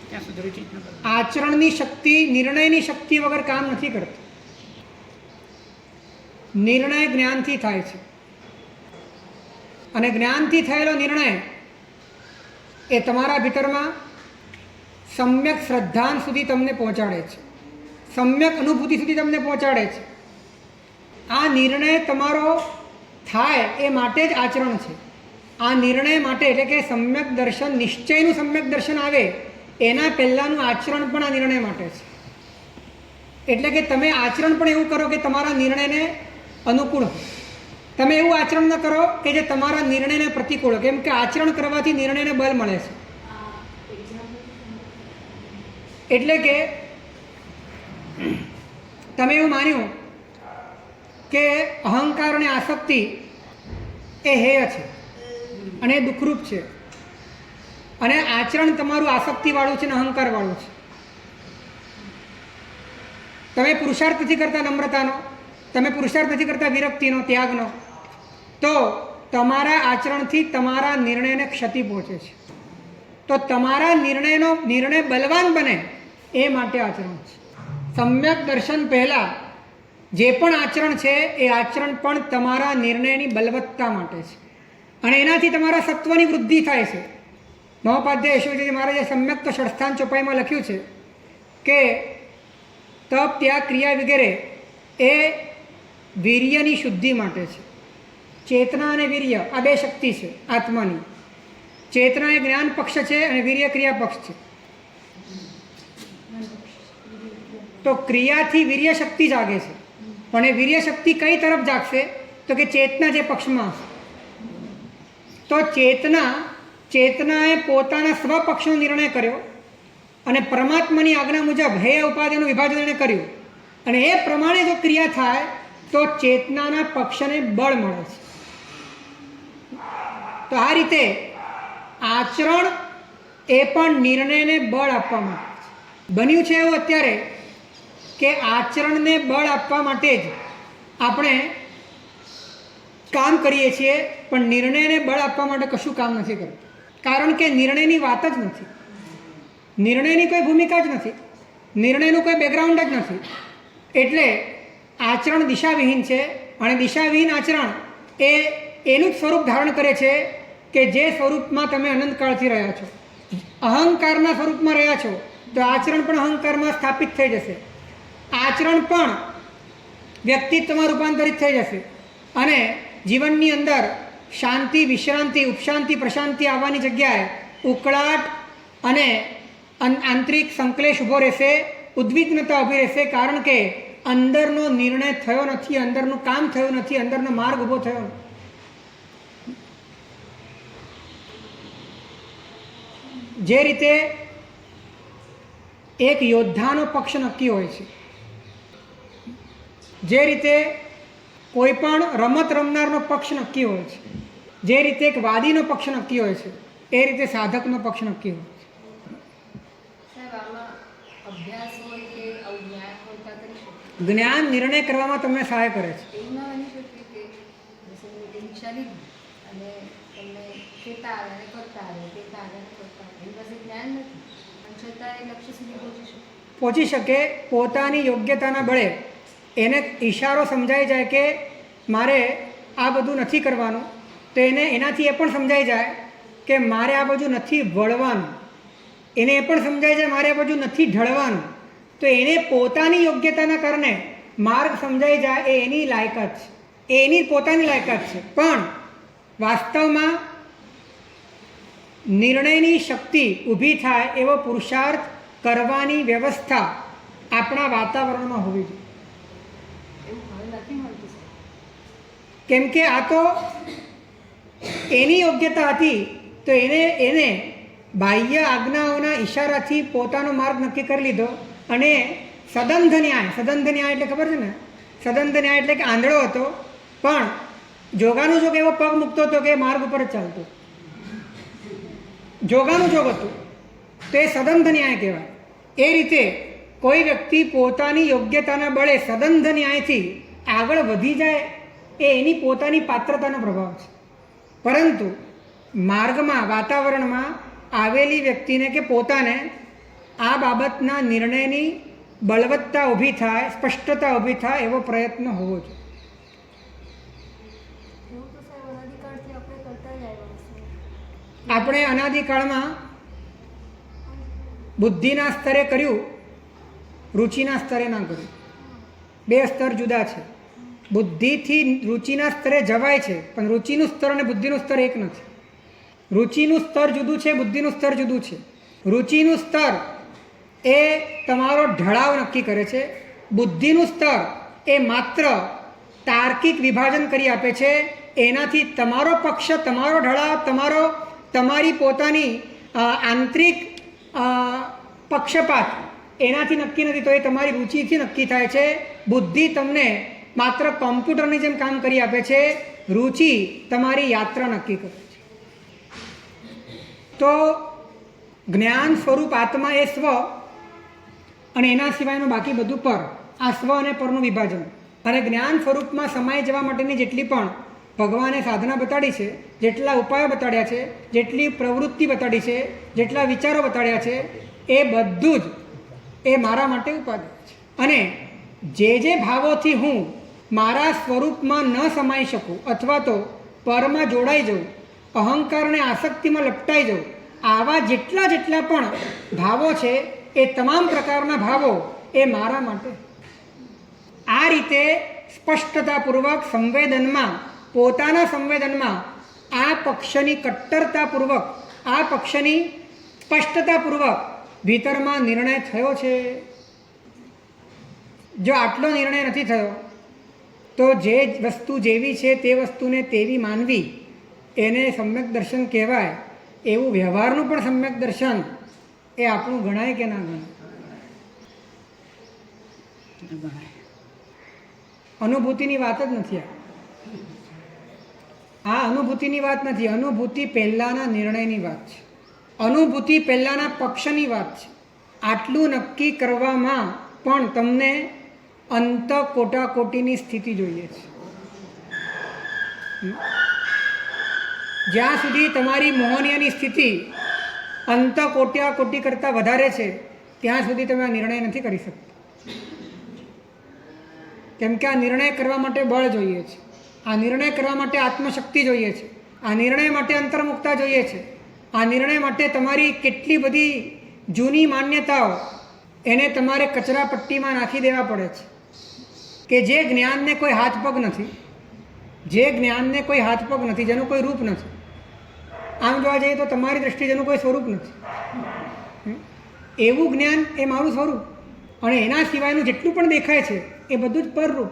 ત્યાં સુધી રુચિ જ ન કરે. આચરણની શક્તિ નિર્ણયની શક્તિ વગર કામ નથી કરતી. નિર્ણય જ્ઞાનથી થાય છે અને જ્ઞાનથી થયેલો નિર્ણય એ તમારા ભીતરમાં સમ્યક શ્રદ્ધાન સુધી તમને પહોંચાડે છે, સમ્યક અનુભૂતિ સુધી તમને પહોંચાડે છે. આ નિર્ણય તમારો થાય એ માટે જ આચરણ છે. આ નિર્ણય માટે એટલે કે સમ્યક દર્શન, નિશ્ચયનું સમ્યક દર્શન આવે એના પહેલાંનું આચરણ પણ આ નિર્ણય માટે છે. એટલે કે તમે આચરણ પણ એવું કરો કે તમારા નિર્ણયને અનુકૂળ હોય. તમે એવું આચરણ ન કરો કે જે તમારા નિર્ણયને પ્રતિકૂળ, કેમ કે આચરણ કરવાથી નિર્ણયને બળ મળે છે. એટલે કે તમે એવું માન્યું કે અહંકાર અને આસક્તિ એ હેય છે અને એ દુઃખરૂપ છે, અને આચરણ તમારું આસક્તિવાળું છે અને અહંકારવાળું છે. તમે પુરુષાર્થ નથી કરતા નમ્રતાનો, તમે પુરુષાર્થ નથી કરતા વિરક્તિનો, ત્યાગનો, તો તમારા આચરણથી તમારા નિર્ણયને ક્ષતિ પહોંચે છે. તો તમારા નિર્ણય બલવાન બને એ માટે આચરણ છે. સમ્યક દર્શન પહેલાં જે પણ આચરણ છે એ આચરણ પણ તમારા નિર્ણયની બલવત્તા માટે છે અને એનાથી તમારા સત્વની વૃદ્ધિ થાય છે. મહોપાધ્યાય યશોજીજી મહારાજે સમ્યક તો ષષ્ઠાન ચોપાઈમાં લખ્યું છે કે તપ, ત્યાગ, ક્રિયા વગેરે એ વીર્યની શુદ્ધિ માટે છે. ચેતના અને વીર્ય આ બે શક્તિ છે આત્માની. ચેતના એ જ્ઞાન પક્ષ છે અને વીર્ય ક્રિયા પક્ષ છે. તો ક્રિયાથી વીર્ય શક્તિ જાગે છે, પણ એ વીર્ય શક્તિ કઈ તરફ જાગશે તો કે ચેતના જે પક્ષમાં હશે. તો ચેતનાએ પોતાના સ્વપક્ષનો નિર્ણય કર્યો અને પરમાત્માની આજ્ઞા મુજબ હેય ઉપાધિનું વિભાજન એને કર્યું, અને એ પ્રમાણે જો ક્રિયા થાય તો ચેતનાના પક્ષને બળ મળે છે. તો આ રીતે આચરણ એ પણ નિર્ણયને બળ આપવા માટે છે. બન્યું છે એવું અત્યારે કે આચરણને બળ આપવા માટે જ આપણે કામ કરીએ છીએ, પણ નિર્ણયને બળ આપવા માટે કશું કામ નથી કરતું, કારણ કે નિર્ણયની વાત જ નથી, નિર્ણયની કોઈ ભૂમિકા જ નથી, નિર્ણયનું કોઈ બેકગ્રાઉન્ડ જ નથી. એટલે આચરણ દિશાવિહીન છે અને દિશાવિહીન આચરણ એ એનું જ સ્વરૂપ ધારણ કરે છે કે જે સ્વરૂપમાં તમે અનંતકાળથી રહ્યા છો. અહંકારના સ્વરૂપમાં રહ્યા છો તો આચરણ પણ અહંકારમાં સ્થાપિત થઈ જશે, આચરણ પણ વ્યક્તિત્વમાં રૂપાંતરિત થઈ જશે અને જીવનની અંદર શાંતિ, વિશ્રાંતિ, ઉપશાંતિ, પ્રશાંતિ આવવાની જગ્યાએ ઉકળાટ અને આંતરિક સંકલેશ ઊભો રહેશે, ઉદ્વિગ્નતા ઊભી રહેશે, કારણ કે અંદરનો નિર્ણય થયો નથી, અંદરનું કામ થયું નથી, અંદરનો માર્ગ ઊભો થયો નથી. જે રીતે એક યોદ્ધાનો પક્ષ નક્કી હોય છે, જે રીતે કોઈ પણ રમત રમનારનો પક્ષ નક્કી હોય છે, જે રીતે એક વાદીનો પક્ષ નક્કી હોય છે, એ રીતે સાધકનો પક્ષ નક્કી હોય છે. જ્ઞાન નિર્ણય કરવામાં તમને સહાય કરે છે. પહોંચી શકે પોતાની યોગ્યતાના બળે એને ઈશારો સમજાઈ જાય કે મારે આ બધું નથી કરવાનું, તો એને એનાથી એ પણ સમજાઈ જાય કે મારે આ બધું નથી વળવાનું, એને એ પણ સમજાઈ જાય મારે આ બધું નથી ઢળવાનું. તો એને પોતાની યોગ્યતાના કારણે માર્ગ સમજાઈ જાય એ એની લાયકાત છે, એ એની પોતાની લાયકાત છે. પણ વાસ્તવમાં નિર્ણયની શક્તિ ઊભી થાય એવો પુરુષાર્થ કરવાની વ્યવસ્થા આપણા વાતાવરણમાં હોવી જોઈએ. કેમ કે આ તો એની યોગ્યતા હતી, તો એને બાહ્ય આજ્ઞાઓના ઈશારાથી પોતાનો માર્ગ નક્કી કરી લીધો અને સદંધ ન્યાય એટલે ખબર છે ને? સદંધ ન્યાય એટલે કે આંધળો હતો પણ જોગાનું જોગ એવો પગ મૂકતો હતો કે માર્ગ ઉપર જ ચાલતો. જોગાનું જોગ હતું તો એ સદંધ ન્યાય કહેવાય. એ રીતે કોઈ વ્યક્તિ પોતાની યોગ્યતાના બળે સદંધ ન્યાયથી આગળ વધી જાય એ એની પોતાની પાત્રતાનો પ્રભાવ છે. પરંતુ માર્ગમાં વાતાવરણમાં આવેલી વ્યક્તિને કે પોતાને આ બાબતના નિર્ણયની બળવત્તા ઊભી થાય, સ્પષ્ટતા ઊભી થાય એવો પ્રયત્ન હોવો જોઈએ. આપણે અનાદિકાળમાં બુદ્ધિના સ્તરે કર્યું, રુચિના સ્તરે ના કર્યું. બે સ્તર જુદા છે. બુદ્ધિથી રુચિના સ્તરે જવાય છે પણ રુચિનું સ્તર અને બુદ્ધિનું સ્તર એક નથી. રુચિનું સ્તર જુદું છે, બુદ્ધિનું સ્તર જુદું છે. રુચિનું સ્તર એ તમારો ઢળાવ નક્કી કરે છે. બુદ્ધિનું સ્તર એ માત્ર તાર્કિક વિભાજન કરી આપે છે. એનાથી તમારો પક્ષ, તમારો ઢળાવ, તમારી પોતાની આંતરિક પક્ષપાત એનાથી નક્કી નથી, તો એ તમારી રુચિથી નક્કી થાય છે. બુદ્ધિ તમને માત્ર કોમ્પ્યુટરની જેમ કામ કરી આપે છે, રુચિ તમારી યાત્રા નક્કી કરે છે. તો જ્ઞાન સ્વરૂપ આત્મા એ સ્વ અને એના સિવાયનું બાકી બધું પર. આ સ્વ અને પરનું વિભાજન. અને જ્ઞાન સ્વરૂપમાં સમાઈ જવા માટેની જેટલી પણ ભગવાને સાધના બતાડી છે, જેટલા ઉપાયો બતાડ્યા છે, જેટલી પ્રવૃત્તિ બતાડી છે, જેટલા વિચારો બતાડ્યા છે, એ બધું જ એ મારા માટે ઉપાદેય છે. અને જે ભાવોથી હું મારા સ્વરૂપમાં ન સમાઈ શકું અથવા તો પરમાં જોડાઈ જાઉં, અહંકાર અને આસક્તિમાં લપટાઈ જાઉં, આવા જેટલા પણ ભાવો છે એ તમામ પ્રકારના ભાવો એ મારા માટે. આ રીતે સ્પષ્ટતાપૂર્વક સંવેદનમાં, પોતાના સંવેદનમાં આ પક્ષની કટ્ટરતાપૂર્વક, આ પક્ષની સ્પષ્ટતાપૂર્વક ભીતરમાં નિર્ણય થયો છે. જો આટલો નિર્ણય નથી થયો તો જે વસ્તુ જેવી છે તે વસ્તુને તેવી માનવી એને સમ્યક દર્શન કહેવાય. એવું વ્યવહારનું પણ સમ્યક દર્શન એ આપણું ગણાય કે ના ગણાય? અનુભૂતિની વાત જ નથી. આ અનુભૂતિની વાત નથી. અનુભૂતિ પહેલાંના નિર્ણયની વાત છે. અનુભૂતિ પહેલાંના પક્ષની વાત છે. આટલું નક્કી કરવામાં પણ તમને અંત કોટાકોટીની સ્થિતિ જોઈએ છે. જ્યાં સુધી તમારી મોહનીયની સ્થિતિ અંત કોટ્યાકોટી કરતાં વધારે છે ત્યાં સુધી તમે આ નિર્ણય નથી કરી શકતા. કેમ કે આ નિર્ણય કરવા માટે બળ જોઈએ છે. આ નિર્ણય કરવા માટે આત્મશક્તિ જોઈએ છે. આ નિર્ણય માટે અંતર્મુક્તા જોઈએ છે. આ નિર્ણય માટે તમારી કેટલી બધી જૂની માન્યતાઓ એને તમારે કચરા પટ્ટીમાં નાખી દેવા પડે છે કે જે જ્ઞાનને કોઈ હાથ પગ નથી, જે જ્ઞાનને કોઈ હાથ પગ નથી, જેનું કોઈ રૂપ નથી. આમ જોવા જઈએ તો તમારી દ્રષ્ટિએ જેનું કોઈ સ્વરૂપ નથી, એવું જ્ઞાન એ મારું સ્વરૂપ. અને એના સિવાયનું જેટલું પણ દેખાય છે એ બધું જ પરરૂપ.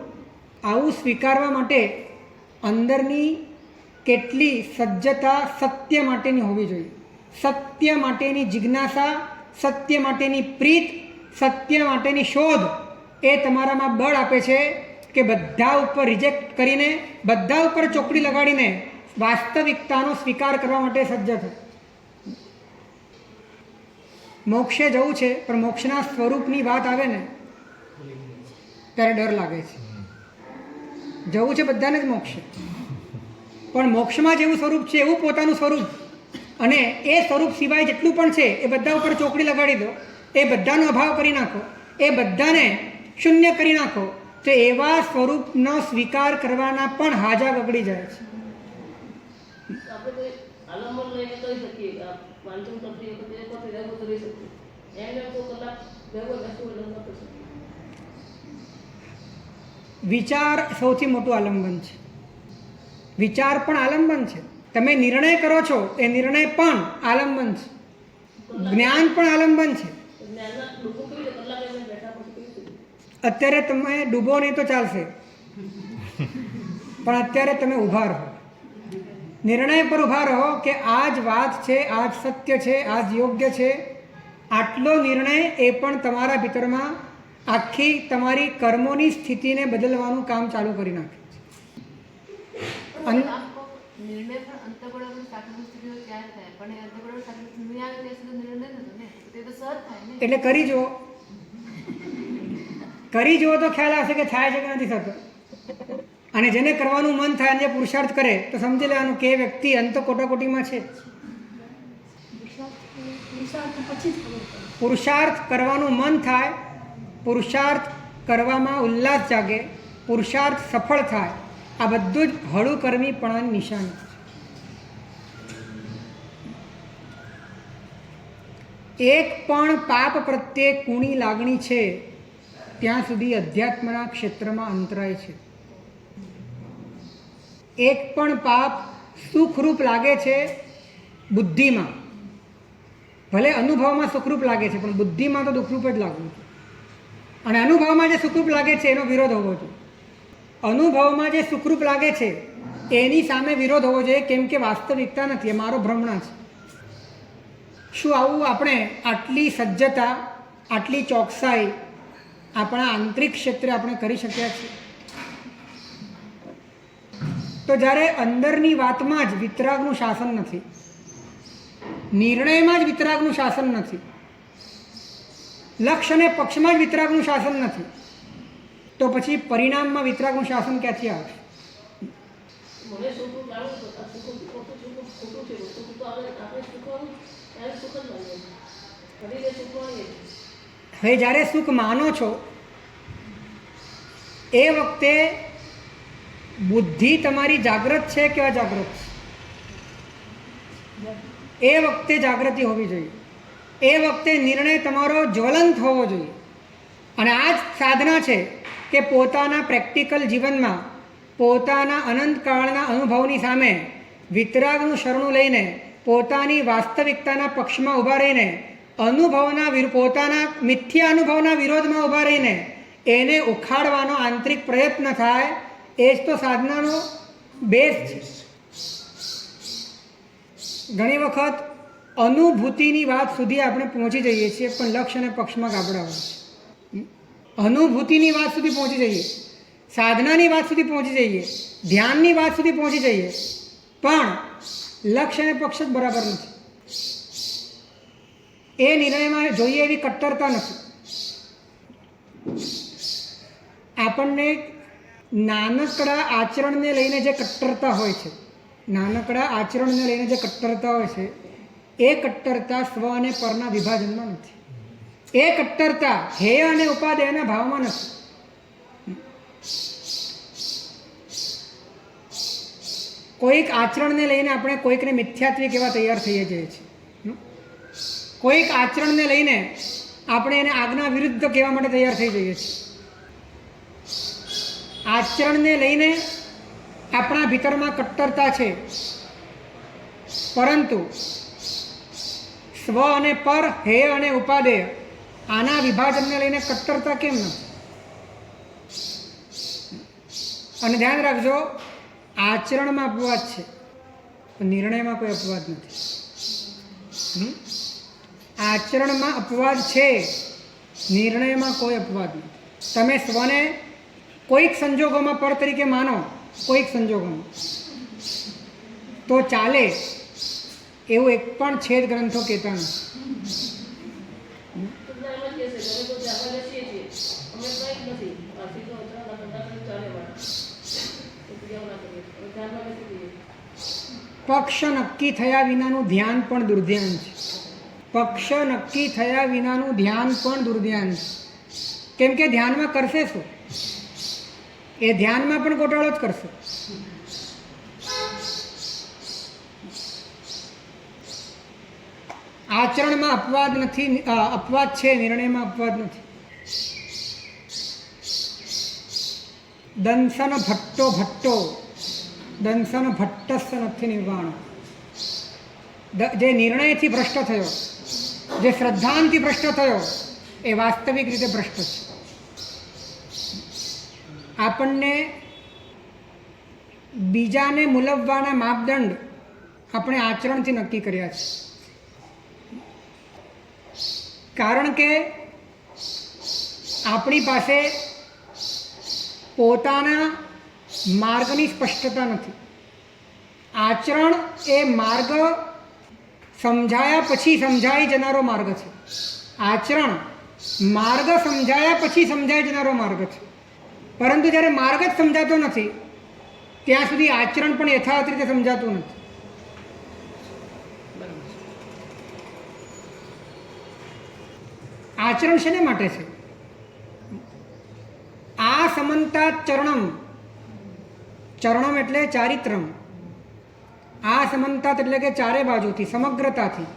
આવું સ્વીકારવા માટે અંદરની કેટલી સજ્જતા સત્ય માટેની હોવી જોઈએ. સત્ય માટેની જિજ્ઞાસા, સત્ય માટેની પ્રીત, સત્ય માટેની શોધ એ તમારામાં બળ આપે છે કે બધા ઉપર રિજેક્ટ કરીને, બધા ઉપર ચોકડી લગાડીને વાસ્તવિકતાનો સ્વીકાર કરવા માટે સજ્જ થાય. મોક્ષે જવું છે પણ મોક્ષના સ્વરૂપની વાત આવે ને ત્યારે ડર લાગે છે. જવું છે બધાને જ મોક્ષે, પણ મોક્ષમાં જેવું સ્વરૂપ છે એવું પોતાનું સ્વરૂપ અને એ સ્વરૂપ સિવાય જેટલું પણ છે એ બધા ઉપર ચોકડી લગાડી દો, એ બધાનો અભાવ કરી નાખો, એ બધાને શૂન્ય કરી નાખો, તો એવા સ્વરૂપનો સ્વીકાર કરવાના પણ હાજા બગડી જાય છે. વિચાર સૌથી મોટું આલંબન છે. વિચાર પણ આલંબન છે. તમે નિર્ણય કરો છો એ નિર્ણય પણ આલંબન છે. જ્ઞાન પણ આલંબન છે. અત્યારે તમે ડૂબો નહીં તો ચાલશે, પણ અત્યારે તમે ઊભા રહો. નિર્ણય પર ઊભા રહો કે આ જ વાત છે, આ જ સત્ય છે, આ જ યોગ્ય છે. આટલો નિર્ણય એ પણ તમારા ભીતરમાં આખી તમારી કર્મોની સ્થિતિને બદલવાનું કામ ચાલુ કરી નાખે છે. નિર્ણય પણ અંતઃકરણની સાકરની સ્થિતિઓ ત્યારે થાય, પણ એ અંતઃકરણની સાકરની સ્થિતિ નહીં આવે ત્યાં સુધી નિર્ણય નથી ને, તે તો સહજ થાય ને. એટલે કરી જુઓ તો ખ્યાલ આવશે કે થાય છે કે નથી થતો. અને જેને કરવાનું મન થાય અને જે પુરુષાર્થ કરે તો સમજી લેવાનું કે એ વ્યક્તિ અંત કોટાકોટીમાં છે. પુરુષાર્થ કરવાનું મન થાય, પુરુષાર્થ કરવામાં ઉલ્લાસ જાગે, પુરુષાર્થ સફળ થાય, આ બધું જ હળુ કર્મીપણાની નિશાની છે. એક પણ પાપ પ્રત્યે કુણી લાગણી છે ત્યાં સુધી અધ્યાત્મના ક્ષેત્રમાં અંતરાય છે. એક પણ પાપ સુખરૂપ લાગે છે બુદ્ધિમાં, ભલે અનુભવમાં સુખરૂપ લાગે છે પણ બુદ્ધિમાં તો દુઃખરૂપ જ લાગવું છે. અને અનુભવમાં જે સુખરૂપ લાગે છે એનો વિરોધ હોવો જોઈએ. અનુભવમાં જે સુખરૂપ લાગે છે એની સામે વિરોધ હોવો જોઈએ, કેમ કે વાસ્તવિકતા નથી, એ મારો ભ્રમણા છે. શું આવું આપણે આટલી સજ્જતા, આટલી ચોકસાઈ આપણા આંતરિક ક્ષેત્રે આપણે કરી શક્યા છીએ? તો જ્યારે અંદરની વાતમાં જ વિતરાગનું શાસન નથી, નિર્ણયમાં જ વિતરાગનું શાસન નથી, લક્ષ્ય અને પક્ષમાં જ વિતરાગનું શાસન નથી, તો પછી પરિણામમાં વિતરાગનું શાસન ક્યાંથી આવશે? હવે જ્યારે સુખ માનો છો એ વખતે બુદ્ધિ તમારી જાગૃત છે કે અજાગૃત છે? એ વખતે જાગૃતિ હોવી જોઈએ, એ વખતે નિર્ણય તમારો જ્વલંત હોવો જોઈએ. અને આ જ સાધના છે કે પોતાના પ્રેક્ટિકલ જીવનમાં પોતાના અનંતકાળના અનુભવની સામે વિતરાગનું શરણું લઈને પોતાની વાસ્તવિકતાના પક્ષમાં ઊભા રહીને પોતાના મિથ્યા અનુભવના વિરોધમાં ઊભા રહીને એને ઉખાડવાનો આંતરિક પ્રયત્ન થાય, એ જ તો સાધનાનો બેઝ છે. ઘણી વખત અનુભૂતિની વાત સુધી આપણે પહોંચી જઈએ છીએ પણ લક્ષ્ય અને પક્ષમાં ગાબડા હોય છે. અનુભૂતિની વાત સુધી પહોંચી જઈએ, સાધનાની વાત સુધી પહોંચી જઈએ, ધ્યાનની વાત સુધી પહોંચી જઈએ, પણ લક્ષ્ય અને પક્ષ જ બરાબર નથી. એ નિર્ણયમાં જોઈએ એવી કટ્ટરતા નથી. આપણને નાનકડા આચરણને લઈને જે કટ્ટરતા હોય છે, નાનકડા આચરણને લઈને જે કટ્ટરતા હોય છે, એ કટ્ટરતા સ્વ અને પરના વિભાજનમાં નથી. એ કટ્ટરતા હેય અને ઉપાદેયના ભાવમાં નથી. કોઈક આચરણને લઈને આપણે કોઈકને મિથ્યાત્વી કેવા તૈયાર થઈએ છીએ. કોઈક આચરણને લઈને આપણે એને આજ્ઞા વિરુદ્ધ કહેવા માટે તૈયાર થઈ જઈએ છીએ. આચરણને લઈને આપણા ભીતરમાં કટ્ટરતા છે, પરંતુ સ્વ અને પર, હેય અને ઉપાદેય, આના વિભાજનને લઈને કટ્ટરતા કેમ નથી? અને ધ્યાન રાખજો, આચરણમાં અપવાદ છે પણ નિર્ણયમાં કોઈ અપવાદ નથી. આચરણમાં અપવાદ છે, નિર્ણયમાં કોઈ અપવાદ નથી. તમે સ્વને કોઈક સંજોગોમાં પર તરીકે માનો, કોઈક સંજોગોમાં તો ચાલે એવું એક પણ છેદ ગ્રંથો કહેતા નથી. પક્ષ નક્કી થયા વિનાનું ધ્યાન પણ દુર્ધ્યાન છે. પક્ષ નક્કી થયા વિનાનું ધ્યાન પણ દુર્ધ્યાન છે. કેમ કે ધ્યાનમાં કરશે શું? એ ધ્યાનમાં પણ ગોટાળો જ કરશે. આચરણમાં અપવાદ નથી, અપવાદ છે, નિર્ણયમાં અપવાદ નથી. દંસન ભટ્ટો દંસન ભટ્ટસ્ય નથી નિર્વાણ. જે નિર્ણયથી ભ્રષ્ટ થયો, જે શ્રદ્ધાંતિ ભ્રષ્ટ થયો, એ વાસ્તવિક રીતે ભ્રષ્ટ છે. આપણને બીજાને મૂલવવાના માપદંડ આપણે આચરણથી નક્કી કર્યા છે. કારણ કે આપણી પાસે પોતાના માર્ગની સ્પષ્ટતા નથી. આચરણ એ માર્ગ સમજાયા પછી સમજાઈ જનારો માર્ગ છે. આચરણ માર્ગ સમજાયા પછી સમજાઈ જનારો માર્ગ છે. પરંતુ જ્યારે માર્ગ જ સમજાતો નથી ત્યાં સુધી આચરણ પણ યથાવત રીતે સમજાતું નથી. આચરણ શેને માટે છે? આ સમંતાત ચરણમ, ચરણમ એટલે ચારિત્રમ. આ સમંતાત એટલે કે ચારે બાજુથી સમગ્રતાથી,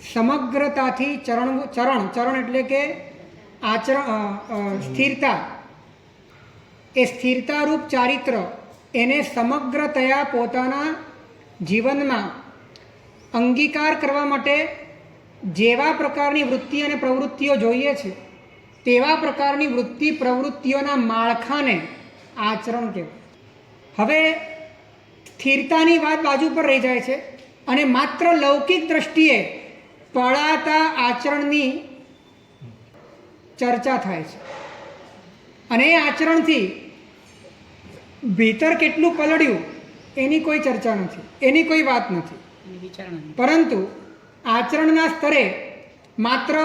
સમગ્રતાથી ચરણ ચરણ એટલે કે આચરણ સ્થિરતા. એ સ્થિરતારૂપ ચારિત્ર એને સમગ્રતયા પોતાના જીવનમાં અંગીકાર કરવા માટે જેવા પ્રકારની વૃત્તિ અને પ્રવૃત્તિઓ જોઈએ છે તેવા પ્રકારની વૃત્તિ પ્રવૃત્તિઓના માળખાને આચરણ કહેવાય. હવે સ્થિરતાની વાત બાજુ પર રહી જાય છે અને માત્ર લૌકિક દ્રષ્ટિએ પળાતા આચરણની ચર્ચા થાય છે. અને એ આચરણથી ભીતર કેટલું પલળ્યું એની કોઈ ચર્ચા નથી, એની કોઈ વાત નથી. પરંતુ આચરણના સ્તરે માત્ર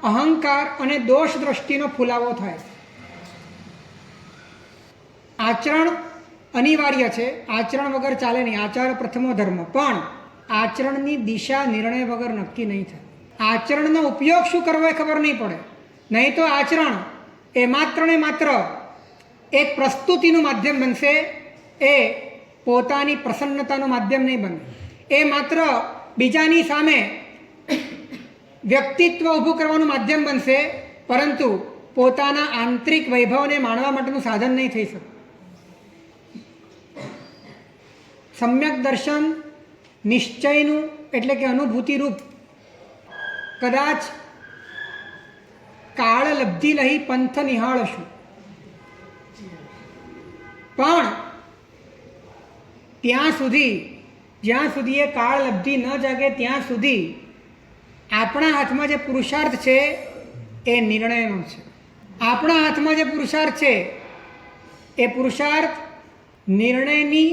અહંકાર અને દોષ દ્રષ્ટિનો ફુલાવો થાય. આચરણ અનિવાર્ય છે, આચરણ વગર ચાલે નહીં. આચાર પ્રથમો ધર્મ. પણ આચરણની દિશા નિર્ણય વગર નક્કી નહીં થાય. આચરણનો ઉપયોગ શું કરવો એ ખબર નહીં પડે. નહીં તો આચરણ એ માત્ર ને માત્ર એક પ્રસ્તુતિનું માધ્યમ બનશે, એ પોતાની પ્રસન્નતાનું માધ્યમ નહીં બને. એ માત્ર બીજાની સામે વ્યક્તિત્વ ઊભું કરવાનું માધ્યમ બનશે, પરંતુ પોતાના આંતરિક વૈભવને માણવા માટેનું સાધન નહીં થઈ શકે. સમ્યક દર્શન નિશ્ચયનું એટલે કે અનુભૂતિરૂપ કદાચ કાળ લબ્ધિ લહી પંથ નિહાળશું, પણ ત્યાં સુધી જ્યાં સુધી એ કાળ લબ્ધિ ન જાગે ત્યાં સુધી આપણા હાથમાં જે પુરુષાર્થ છે એ નિર્ણયનો છે. આપણા હાથમાં જે પુરુષાર્થ છે એ પુરુષાર્થ નિર્ણયની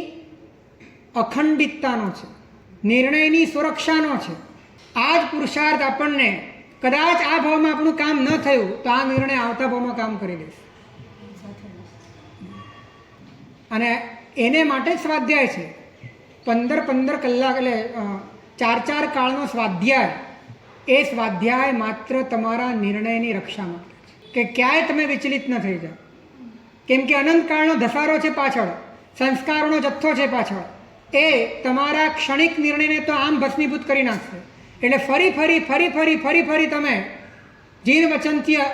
અખંડિતતાનો છે, નિર્ણયની સુરક્ષાનો છે. આ જ પુરુષાર્થ આપણને કદાચ આ ભાવમાં આપણું કામ ન થયું તો આ નિર્ણય આવતા ભાવમાં કામ કરી દેશે. અને એને માટે જ સ્વાધ્યાય છે. 15 કલાક એટલે 4 કાળનો સ્વાધ્યાય. એ સ્વાધ્યાય માત્ર તમારા નિર્ણયની રક્ષા માટે કે ક્યાંય તમે વિચલિત ન થઈ જાઓ. કેમ કે અનંતકાળનો ધસારો છે પાછળ, સંસ્કારોનો જથ્થો છે પાછળ. એ તમારા ક્ષણિક નિર્ણયને તો આમ ભસ્મીભૂત કરી નાખશે. એટલે ફરી તમે જીન વચનથી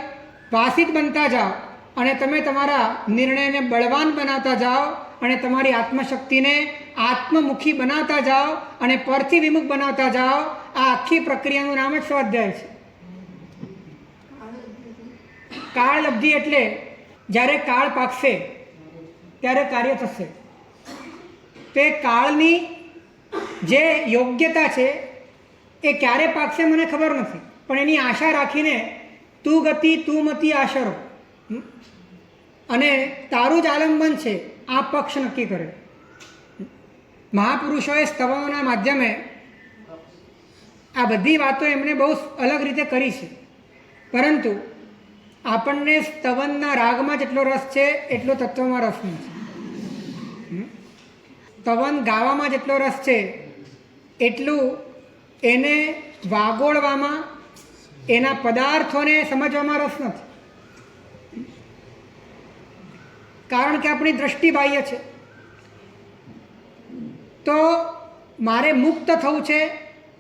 વાસિત બનતા જાઓ અને તમે તમારા નિર્ણયને બળવાન બનાવતા જાઓ અને તમારી આત્મશક્તિને આત્મમુખી બનાવતા જાઓ અને પરથી વિમુખ બનાવતા જાઓ. આ આખી પ્રક્રિયાનું નામ જ સ્વાધ્યાય છે. કાળ લબ્ધિ એટલે જ્યારે કાળ પાકશે ત્યારે કાર્ય થશે. તે કાળની જે યોગ્યતા છે એ ક્યારે પાકશે મને ખબર નથી, પણ એની આશા રાખીને તું ગતિ તું મતી આશરો અને તારું જ આલંબન છે આ પક્ષ નક્કી કરે. મહાપુરુષોએ સ્તવોના માધ્યમે આ બધી વાતો એમણે બહુ અલગ રીતે કરી છે, પરંતુ આપણને સ્તવનના રાગમાં જેટલો રસ છે એટલો તત્વમાં રસ નથી. સ્તવન ગાવામાં જેટલો રસ છે એટલું એને વાગોળવામાં, એના પદાર્થોને સમજવામાં રસ નથી. કારણ કે આપણી દ્રષ્ટિ બાહ્ય છે. તો મારે મુક્ત થવું છે,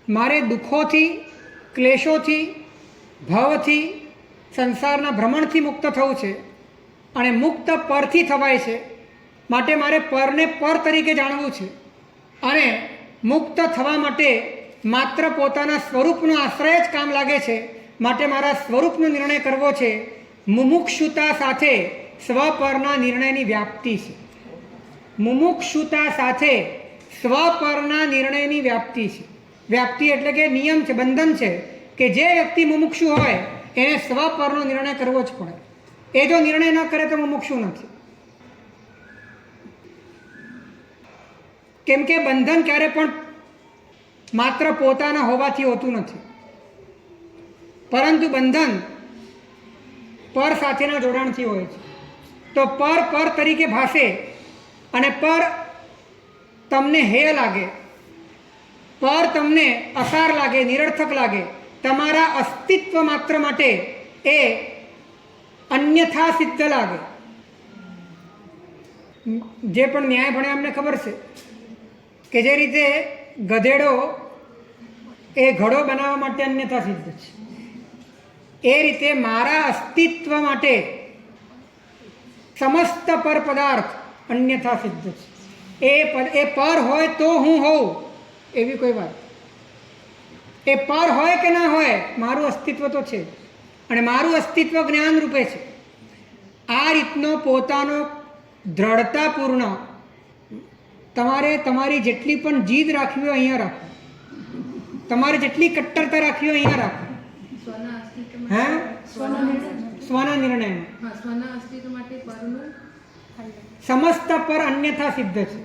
મારે દુઃખોથી, ક્લેશોથી, ભવથી, સંસારના ભ્રમણથી મુક્ત થવું છે અને મુક્ત પરથી થવાય છે. માટે મારે પરને પર તરીકે જાણવું છે અને મુક્ત થવા માટે માત્ર પોતાના સ્વરૂપનો આશ્રય જ કામ લાગે છે. માટે મારા સ્વરૂપનો નિર્ણય કરવો છે. મુમુક્ષુતા સાથે સ્વપરના નિર્ણયની વ્યાપ્તિ છે. મુમુક્ષુતા સાથે સ્વપરના નિર્ણયની વ્યાપ્તિ છે. વ્યાપ્તિ એટલે કે નિયમ છે, બંધન છે કે જે વ્યક્તિ મુમુક્ષુ હોય એને સ્વપરનો નિર્ણય કરવો જ પડે. એ જો નિર્ણય ન કરે તો મુમુક્ષુ નથી. કેમ કે બંધન ક્યારે પણ માત્ર પોતાના હોવાથી હોતું નથી, પરંતુ બંધન પર સાથેના જોડાણથી હોય છે. તો પર તરીકે ભાસે અને પર તમને હેય લાગે, પર તમને અસાર લાગે, નિરર્થક લાગે, તમારા અસ્તિત્વ માત્ર માટે એ અન્યથા સિદ્ધ લાગે. જે પણ ન્યાય ભણ્યા અમને ખબર છે કે જે રીતે ગધેડો એ ઘડો બનાવવા માટે અન્યથા સિદ્ધ છે, એ રીતે મારા અસ્તિત્વ માટે સમસ્ત પર પદાર્થ અન્યથા સિદ્ધ છે. એ પર હોય તો હું હોઉં એવી કોઈ વાત. એ પર હોય કે ના હોય મારું અસ્તિત્વ તો છે, અને મારું અસ્તિત્વ જ્ઞાન રૂપે છે. આ રીતનો પોતાનો દ્રઢતાપૂર્ણ તમારે તમારી જેટલી પણ જીદ રાખવી હોય અહીંયા રાખો, તમારે જેટલી કટ્ટરતા રાખવી હોય અહીંયા રાખો. સ્વના અસ્તિત્વ હે માટે સ્વના નિર્ણયમાં સ્વના અસ્તિત્વ માટે પરનું સમસ્ત પર અન્યથા સિદ્ધ છે.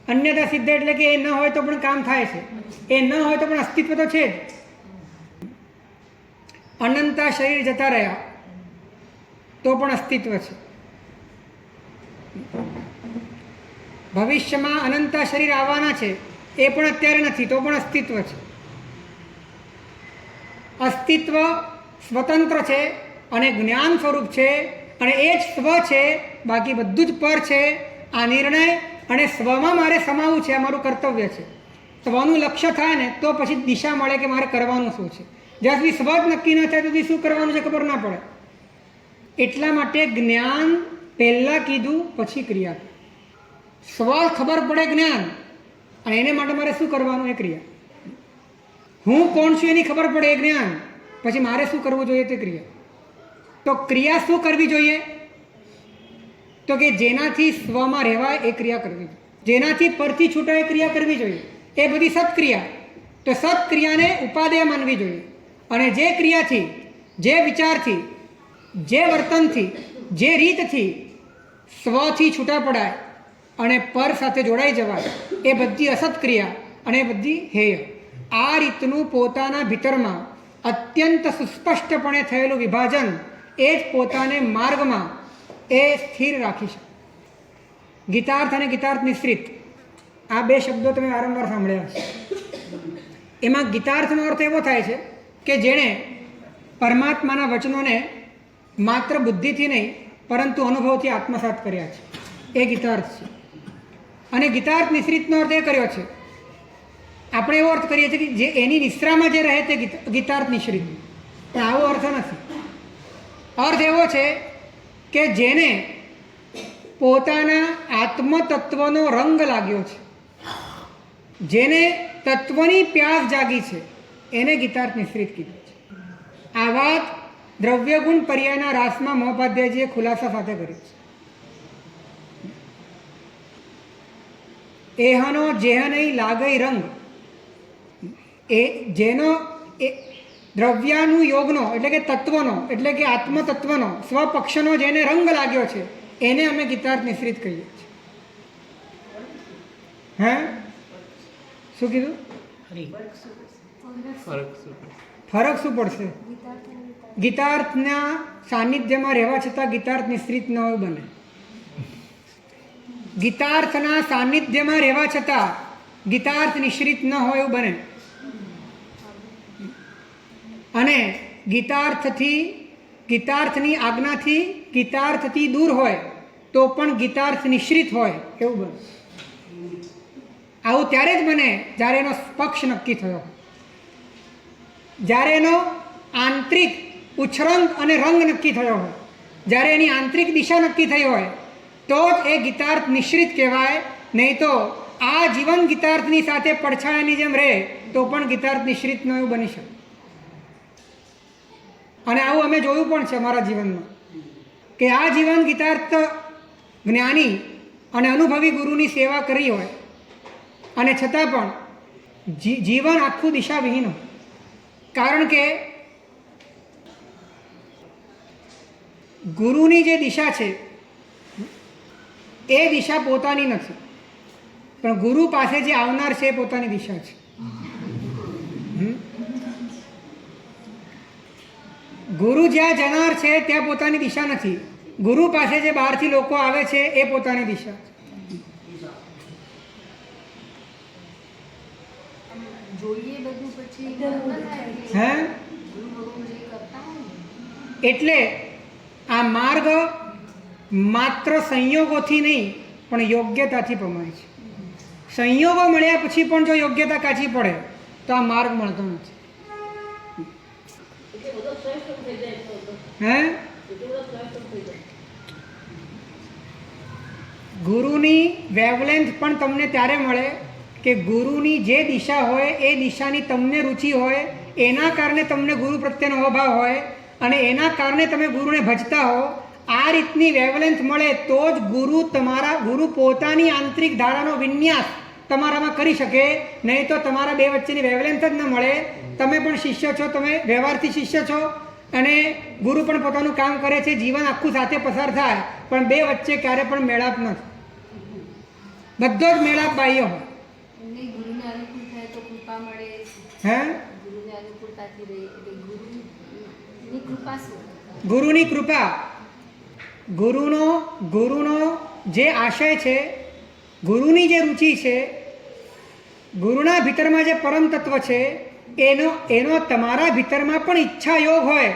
અન્યથા સિદ્ધ એટલે કે એ ન હોય તો પણ કામ થાય છે, એ ન હોય તો પણ અસ્તિત્વ તો છે જ. અનંતા શરીર જતા રહ્યા તો પણ અસ્તિત્વ છે. ભવિષ્યમાં અનંતા શરીર આવવાના છે, એ પણ અત્યારે નથી તો પણ અસ્તિત્વ છે. અસ્તિત્વ સ્વતંત્ર છે અને જ્ઞાન સ્વરૂપ છે, અને એ જ સ્વ છે, બાકી બધું જ પર છે. આ નિર્ણય અને સ્વમાં મારે સમાવવું છે, આ મારું કર્તવ્ય છે. સ્વનું લક્ષ્ય થાય ને તો પછી દિશા મળે કે મારે કરવાનું શું છે. જ્યાં સુધી સ્વ જ નક્કી ન થાય તો શું કરવાનું છે ખબર ના પડે. એટલા માટે જ્ઞાન પહેલાં કીધું પછી ક્રિયા. સ્વ ખબર પડે જ્ઞાન, અને એને માટે મારે શું કરવાનું એ ક્રિયા. હું કોણ છું એની ખબર પડે એ જ્ઞાન, પછી મારે શું કરવું જોઈએ તે ક્રિયા. તો ક્રિયા શું કરવી જોઈએ? તો કે જેનાથી સ્વમાં રહેવાય એ ક્રિયા કરવી જોઈએ, જેનાથી પરથી છૂટાય એ ક્રિયા કરવી જોઈએ. એ બધી સત્ક્રિયા. તો સત્ક્રિયાને ઉપાદેય માનવી જોઈએ. અને જે ક્રિયાથી, જે વિચારથી, જે વર્તનથી, જે રીતથી સ્વથી છૂટા પડાય અને પર સાથે જોડાઈ જવાય એ બધી અસત્ક્રિયા અને એ બધી હેય. આ રીતનું પોતાના ભીતરમાં અત્યંત સુસ્પષ્ટપણે થયેલું વિભાજન એ જ પોતાને માર્ગમાં એ સ્થિર રાખી શકે. ગીતાર્થ અને ગીતાર્થ નિશ્રિત આ બે શબ્દો તમે વારંવાર સાંભળ્યા હશે. એમાં ગીતાર્થનો અર્થ એવો થાય છે કે જેણે પરમાત્માના વચનોને માત્ર બુદ્ધિથી નહીં પરંતુ અનુભવથી આત્મસાત કર્યા છે, એ ગીતાર્થ છે. અને ગીતાર્થ નિશ્રિતનો અર્થ એ કર્યો છે, આપણે એવો અર્થ કરીએ છીએ કે જે એની નિશ્રામાં જે રહે તે ગીતાર્થ નિશ્રિત, પણ આવો અર્થ નથી. અર્થ એવો છે કે જેને પોતાના આત્મતત્વનો રંગ લાગ્યો છે, જેને તત્વની પ્યાસ જાગી છે, એને ગીતાર્થ નિશ્રિત કીધું છે. આ વાત દ્રવ્યગુણ પર્યાયના રાસમાં મહોપાધ્યાયજીએ ખુલાસા સાથે કરી છે. એહનો જેહ નહીં લાગઈ રંગ, એ જેનો એ દ્રવ્યાનું યોગનો એટલે કે તત્વનો એટલે કે આત્મતત્વનો સ્વપક્ષનો જેને રંગ લાગ્યો છે એને અમે ગીતાર્થ નિશ્રિત કહીએ છીએ. હે શું કીધું? ફરક શું પડશે? ગીતાર્થના સાનિધ્યમાં રહેવા છતાં ગીતાર્થ નિશ્રિત ન બને. ગીતાર્થના સાનિધ્યમાં રહેવા છતાં ગીતાર્થ નિશ્રિત ન હોય એવું બને. અને ગીતાર્થની આજ્ઞાથી ગીતાર્થથી દૂર હોય તો પણ ગીતાર્થ નિશ્રિત હોય એવું બને. આવું ત્યારે જ બને જ્યારે એનો પક્ષ નક્કી થયો, જ્યારે એનો આંતરિક ઉચ્છરંગ અને રંગ નક્કી થયો હોય, જ્યારે એની આંતરિક દિશા નક્કી થઈ હોય તો જ એ ગીતાર્થ નિશ્રિત કહેવાય. નહીં તો આ જીવન ગીતાર્થની સાથે પડછાયાની જેમ રહે તો પણ ગીતાર્થ નિશ્રિત ન એવું બની શકે. અને આવું અમે જોયું પણ છે અમારા જીવનમાં કે આ જીવન ગીતાર્થ જ્ઞાની અને અનુભવી ગુરુની સેવા કરી હોય અને છતાં પણ જીવન આખું દિશાવિહીન હોય. કારણ કે ગુરુની જે દિશા છે એ દિશા પોતાની નથી, પણ ગુરુ પાસે જે આવનાર છે એ પોતાની દિશા છે. ગુરુ જ્યાં જનાર છે ત્યાં પોતાની દિશા નથી. ગુરુ પાસે જે બહારથી લોકો આવે છે એ પોતાની દિશા છે. જોઈએ બધું પછી હે ગુરુ ભગવાન જે કરતા હોય ને. એટલે આ માર્ગ માત્ર સંયોગોથી નહીં પણ યોગ્યતાથી પમાય છે. સંયોગો મળ્યા પછી પણ જો યોગ્યતા કાચી પડે તો આ માર્ગ મળતો નથી. હે ગુરુની વેવલેન્થ પણ તમને ત્યારે મળે કે ગુરુની જે દિશા હોય એ દિશાની તમને રુચિ હોય, એના કારણે તમને ગુરુ પ્રત્યેનો અભાવ હોય અને એના કારણે તમે ગુરુને ભજતા હો. આ રીતની વેવલેન્થ મળે તો જ ગુરુ પોતાની આંતરિક ધારાનો વિન્યાસ તમારામાં કરી શકે. નહીં તો તમારા બે વચ્ચેની વેવલેન્થ જ ન મળે. તમે પણ શિષ્ય છો, તમે વ્યવહારથી શિષ્ય છો અને ગુરુ પણ પોતાનું કામ કરે છે, જીવન આખું સાથે પસાર થાય પણ બે વચ્ચે ક્યારે પણ મેળાપ નથી. બધો જ મેળાપ બાહ્ય હોય. નહીં, ગુરુને અનુકૂળ થાય તો કૃપા મળે. હે ગુરુને અનુકૂળતાથી રહે એટલે ગુરુની કૃપા શું? ગુરુની કૃપા, ગુરુનો જે આશય છે, ગુરુની જે રુચિ છે, ગુરુના ભીતરમાં જે પરમ તત્વ છે એનો તમારા ભીતરમાં પણ ઈચ્છા યોગ હોય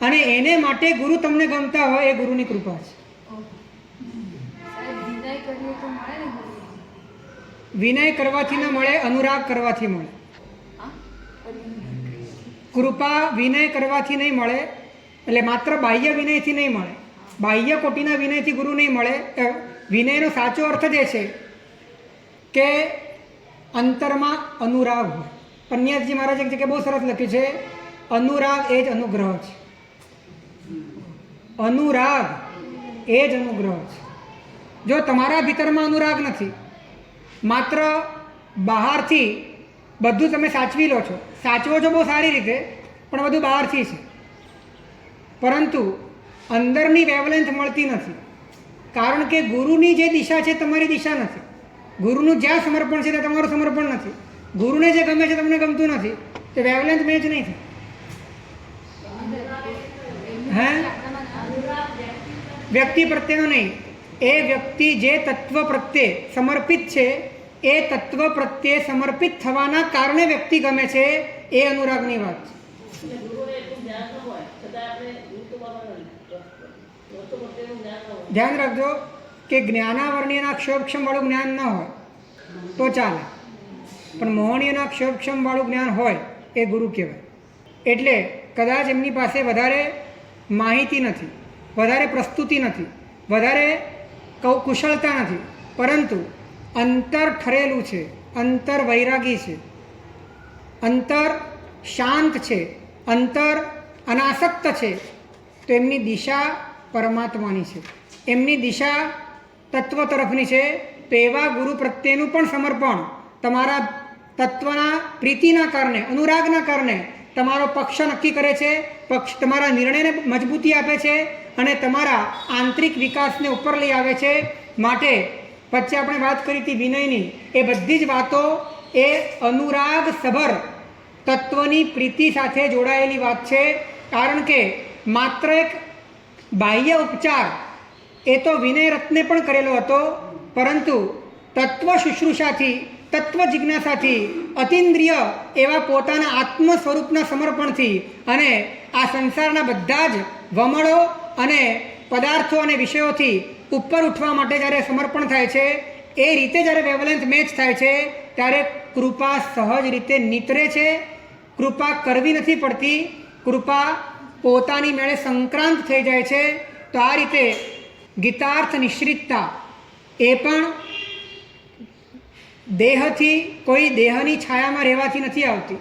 અને એને માટે ગુરુ તમને ગમતા હોય એ ગુરુની કૃપા છે. સાહેબ, વિનય કરીએ તો મળે ને ગુરુ? વિનય કરવાથી ન મળે, અનુરાગ કરવાથી મળે. હા, કૃપા વિનય કરવાથી નહીં મળે, એટલે માત્ર બાહ્ય વિનયથી નહીં મળે. બાહ્ય કોટીના વિનયથી ગુરુ નહીં મળે. વિનયનો સાચો અર્થ જે છે કે અંતરમાં અનુરાગ હોય. પન્યાસજી મહારાજ એક જગ્યાએ બહુ સરસ લખ્યું છે, અનુરાગ એ જ અનુગ્રહ છે. અનુરાગ એ જ અનુગ્રહ છે. જો તમારા ભીતરમાં અનુરાગ નથી, માત્ર બહારથી બધું તમે સાચવી લો છો, સાચવો છો બહુ સારી રીતે પણ બધું બહારથી છે, પરંતુ અંદરની વેવલેન્થ મળતી નથી. કારણ કે ગુરુની જે દિશા છે તમારી દિશા નથી. ગુરુનું જ્યાં સમર્પણ છે ત્યાં તમારું સમર્પણ નથી. ગુરુને જે ગમે છે તમને ગમતું નથી, તે વેવલેન્થ મેચ નહીં થાય. હે વ્યક્તિ પ્રત્યેનો નહીં, એ વ્યક્તિ જે તત્વ પ્રત્યે સમર્પિત છે એ તત્વ પ્રત્યે સમર્પિત થવાના કારણે વ્યક્તિ ગમે છે, એ અનુરાગની વાત છે. ધ્યાન રાખજો કે જ્ઞાનાવર્ણ્યના ક્ષોભક્ષમ વાળું જ્ઞાન ન હોય તો ચાલે, પણ મોહનીયના ક્ષોભક્ષમ વાળું જ્ઞાન હોય એ ગુરુ કહેવાય. એટલે કદાચ એમની પાસે વધારે માહિતી નથી, વધારે પ્રસ્તુતિ નથી, વધારે કુશળતા નથી, પરંતુ અંતર ઠરેલું છે, અંતર વૈરાગી છે, અંતર શાંત છે, અંતર અનાસક્ત છે, તો એમની દિશા પરમાત્માની છે, એમની દિશા તત્વ તરફની છે. તો એવા ગુરુ પ્રત્યેનું પણ સમર્પણ તમારા તત્વના પ્રીતિના કારણે, અનુરાગના કારણે તમારો પક્ષ નક્કી કરે છે, પક્ષ તમારા નિર્ણયને મજબૂતી આપે છે અને તમારા આંતરિક વિકાસને ઉપર લઈ આવે છે. માટે વચ્ચે આપણે વાત કરી હતી વિનયની, એ બધી જ વાતો એ અનુરાગ સભર તત્વની પ્રીતિ સાથે જોડાયેલી વાત છે. કારણ કે માત્ર એક બાહ્ય ઉપચાર એ તો વિનય રત્ને પણ કરેલો હતો, પરંતુ તત્વ શુશ્રૂષાથી, તત્વ જિજ્ઞાસાથી, અતિન્દ્રિય એવા પોતાના આત્મ સ્વરૂપના સમર્પણથી અને આ સંસારના બધા જ વમળો અને પદાર્થો અને વિષયોથી ઉપર ઉઠવા માટે જ્યારે સમર્પણ થાય છે, એ રીતે જ્યારે વેવલેન્થ મેચ થાય છે ત્યારે કૃપા સહજ રીતે નીતરે છે. કૃપા કરવી નથી પડતી, કૃપા પોતાની મેળે સંક્રાંત થઈ જાય છે. તો આ રીતે ગીતાર્થ નિશ્રિતતા એ પણ દેહથી, કોઈ દેહની છાયામાં રહેવાથી નથી આવતી,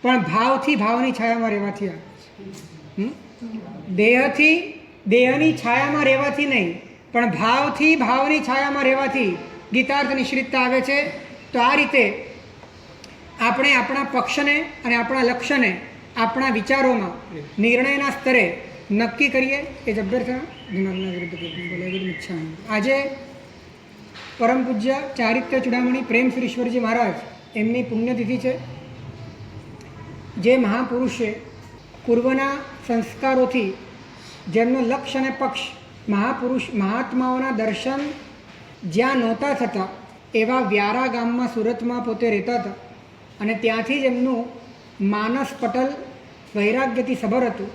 પણ ભાવથી ભાવની છાયામાં રહેવાથી આવે છે. દેહથી દેહની છાયામાં રહેવાથી નહીં, પણ ભાવથી ભાવની છાયામાં રહેવાથી ગીતાર્થ નિશ્રિતતા આવે છે. તો આ રીતે આપણે આપણા પક્ષને અને આપણા લક્ષ્યને આપણા વિચારોમાં નિર્ણયના સ્તરે નક્કી કરીએ એ જબ્બરથા દિમાગના વિરુદ્ધ બોલાવી ઈચ્છા. આજે પરમ પૂજ્ય ચારિત્ર્ય ચૂડામણી પ્રેમ શ્રી ઈશ્વરજી મહારાજ એમની પુણ્યતિથિ છે. જે મહાપુરુષે પૂર્વના સંસ્કારોથી જેમનો લક્ષ્ય અને પક્ષ મહાત્માઓના દર્શન જ્યાં નહોતા થતા એવા વ્યારા ગામમાં સુરતમાં પોતે રહેતા હતા અને ત્યાંથી જ એમનું માનસ પટલ વૈરાગ્યથી સભર હતું.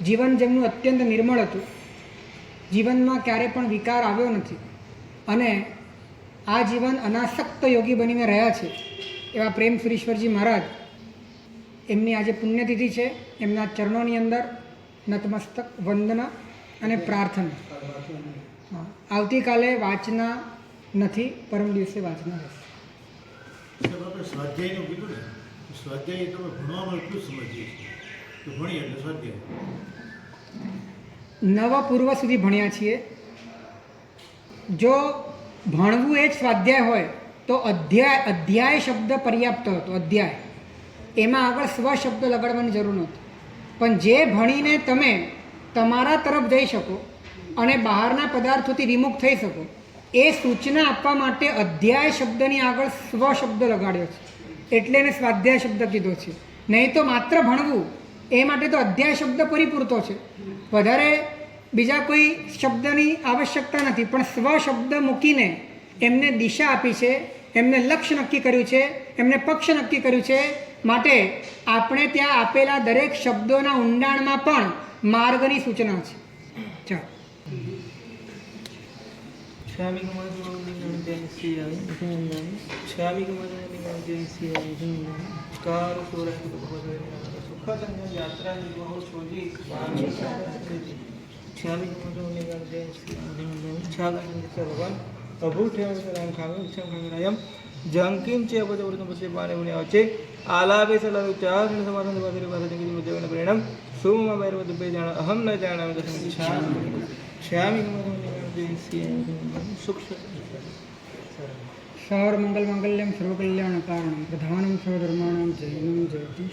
જીવન જેમનું અત્યંત નિર્મળ હતું. જીવનમાં ક્યારે પણ વિકાર આવ્યો નથી અને આ જીવન અનાસક્ત યોગી બનીને રહ્યા છે એવા પ્રેમ શ્રી ઈશ્વરજી મહારાજ એમની આજે પુણ્યતિથિ છે. એમના ચરણોની અંદર નતમસ્તક વંદના અને પ્રાર્થના. આવતીકાલે વાંચના નથી, પરમ દિવસે વાંચના રહેશે. આપણે સ્વાધ્યાયનું કીધું ને, સ્વાધ્યાય તમે ભણવામાં એટલું સમજીએ છીએ તો ભણીએ એટલે સ્વાધ્યાય નવ પૂર્વ સુધી ભણ્યા છીએ. જો ભણવું એ જ સ્વાધ્યાય હોય તો અધ્યાય શબ્દ પર્યાપ્ત હતો. અધ્યાય એમાં આગળ સ્વ શબ્દ લગાડવાની જરૂર નહોતી. પણ જે ભણીને તમે તમારા તરફ જઈ શકો અને બહારના પદાર્થોથી વિમુખ થઈ શકો એ સૂચના આપવા માટે અધ્યાય શબ્દની આગળ સ્વ શબ્દ લગાડ્યો છે. એટલે એને સ્વાધ્યાય શબ્દ કીધો છે. નહીં તો માત્ર ભણવું એ માટે તો અધ્યાય શબ્દ પરિપૂરતો છે. વધારે બીજા કોઈ શબ્દની આવશ્યકતા નથી. પણ સ્વ શબ્દ મૂકીને એમને દિશા આપી છે, એમને લક્ષ્ય નક્કી કર્યું છે, એમને પક્ષ નક્કી કર્યું છે. માટે આપણે ત્યાં આપેલા દરેક શબ્દોના ઊંડાણમાં પણ માર્ગની સૂચના છે. ચાલો. જંકિંચે અબજવૃતમ પશ્ય પાણે ઉણે આવચે આલાપે સલાવે ચાર સમારંદ વાદરે વાદરે જંકિત મજવન પરિણામ સોમમાં બૈરવદ બે જાણ અહમ ન જાણામે દસમ છામી સુખ સૌર મંગલ મંગલ્યમ સર્વકલ્યાણ કારણમ પ્રધાનમ સર્વધર્માણામ જૈનમ જયતિ.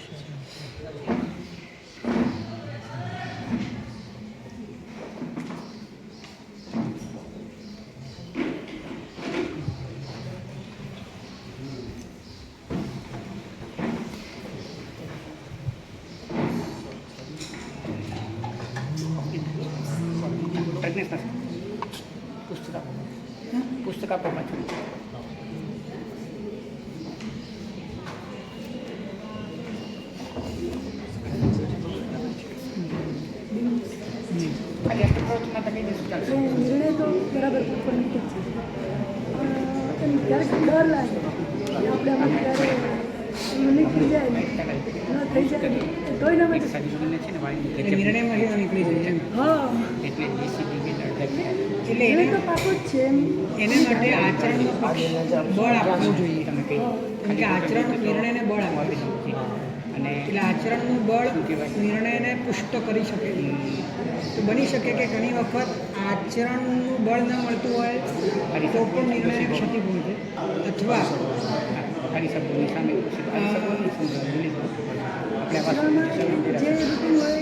પુસ્તક આપો પાછું. ખાલી આટલું પ્રવચનમાં તો કહી દઈશું ચાલશે. નિર્ણય તો બરાબર પરમિટ જ છે. એમ ક્યારેક ડર લાગે કે આપણે આમાં ક્યારે નીકળી જાય ન થઈ જાય તોય ના એક સારી જોડે છે ને વાળી એટલે નિર્ણયમાં નીકળી જાય એમ. હા એટલે જેસીબી કે એટલે નિર્ણય તો પાકો જ છે એમ. એના માટે આચરણનું બળ આપવું જોઈએ. તમે કહી કેમ કે આચરણ નિર્ણયને બળ આપે છે. અને એટલે આચરણનું બળ નિર્ણયને પુષ્ટ કરી શકે. તો બની શકે કે ઘણી વખત આચરણનું બળ ન મળતું હોય તો પણ નિર્ણયને ક્ષતિ પહોંચે. અથવા ખાલી શબ્દોની સામે ખાલી શબ્દોની સમજાવી આપણે આચરણમાં જે રૂટીન હોય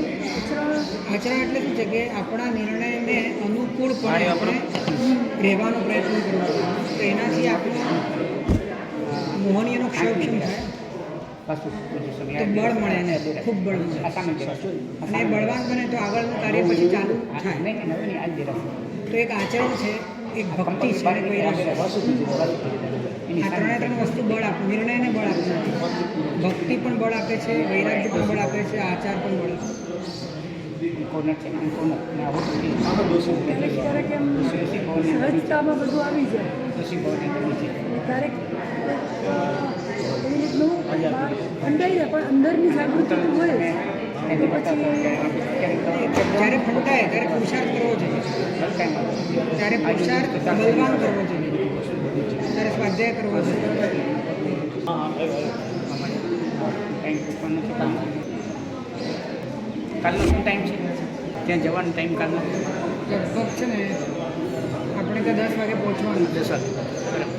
આચરણ એટલે શું છે કે આપણા નિર્ણયને અનુકૂળપણે આપણે રહેવાનો પ્રયત્ન કરવો. તો એનાથી આપણો મોહનીયનો ક્ષયક્ષમ થાય પાછું તો બળ મળે એને, ખૂબ બળ મળે. આ સામે અને બળવાન બને તો આગળનું કાર્ય પછી ચાલુ થાય. નહીં નહીં આજ દેરાશે તો એક આચરણ છે, એક ભક્તિ છે અને વૈરાગ્ય છે. આ ત્રણ વસ્તુ બળ આપે, નિર્ણયને બળ આપે છે. ભક્તિ પણ બળ આપે છે, વૈરાગ્ય પણ બળ આપે છે, આચાર પણ બળ આપે છે. કોર્નર છે ને કોર્નર ને આવું ક્યારેક એમ સહજતામાં બધું આવી જાય. ક્યારેક એવી રીતનું અંડાઈ જાય પણ અંદરની જાગૃતિ હોય તો પછી જ્યારે ફૂંકાય ત્યારે પુરુષાર્થ કરવો જોઈએ. ત્યારે પુરુષાર્થ બલવાન કરવો જોઈએ. ત્યારે સ્વાધ્યાય કરવો જોઈએ. કાલનો શું ટાઈમ છે ત્યાં જવાનો ટાઈમ કાલનો? લગભગ છે ને આપણે ત્યાં 10 વાગે પહોંચવાનું. 10 વાગે બરાબર.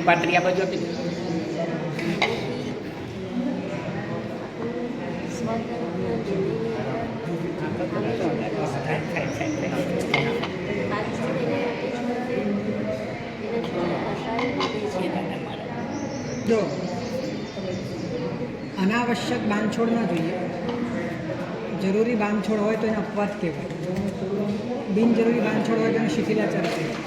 પાતળી આ બાજુ આપી દો. જો અનાવશ્યક બાંધછોડ ન જોઈએ. જરૂરી બાંધછોડ હોય તો એને અપવાદ કહેવાય, બિનજરૂરી બાંધછોડ હોય તો એને શિથિલાચાર કહેવાય.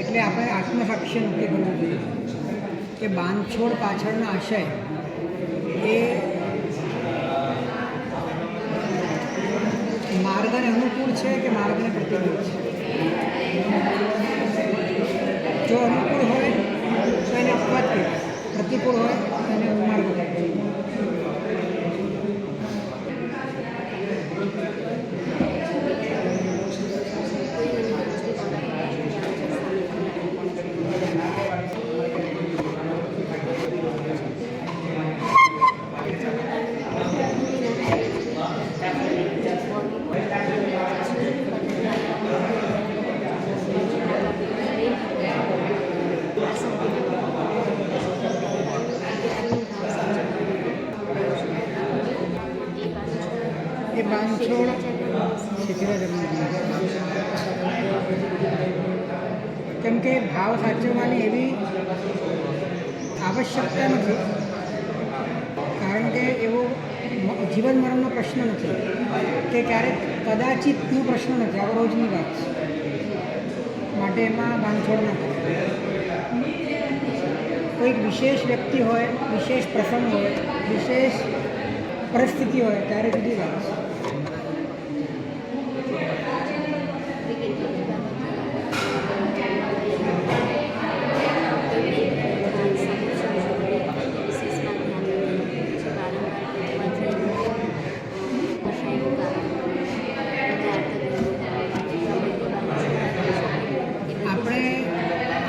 એટલે આપણે આત્મસાક્ષી નક્કી કરવું જોઈએ કે બાંધછોડ પાછળનો આશય એ માર્ગને અનુકૂળ છે કે માર્ગને પ્રતિકૂળ છે. જો અનુકૂળ હોય તો એને અપવાદ કહેવાય, પ્રતિકૂળ હોય તો એને માર્ગ કહેવાય. એ બાંધછોડ શિથિલાચરણ કેમ કે ભાવ સાચવવાની એવી આવશ્યકતા નથી, કારણ કે એવો જીવન મરણનો પ્રશ્ન નથી કે ક્યારેક કદાચિતનો પ્રશ્ન નથી, આ રોજની વાત છે. માટે એમાં બાંધછોડ ના કરે. કોઈક વિશેષ વ્યક્તિ હોય, વિશેષ પ્રસંગ હોય, વિશેષ પરિસ્થિતિ હોય ત્યારે જુદી વાત છે.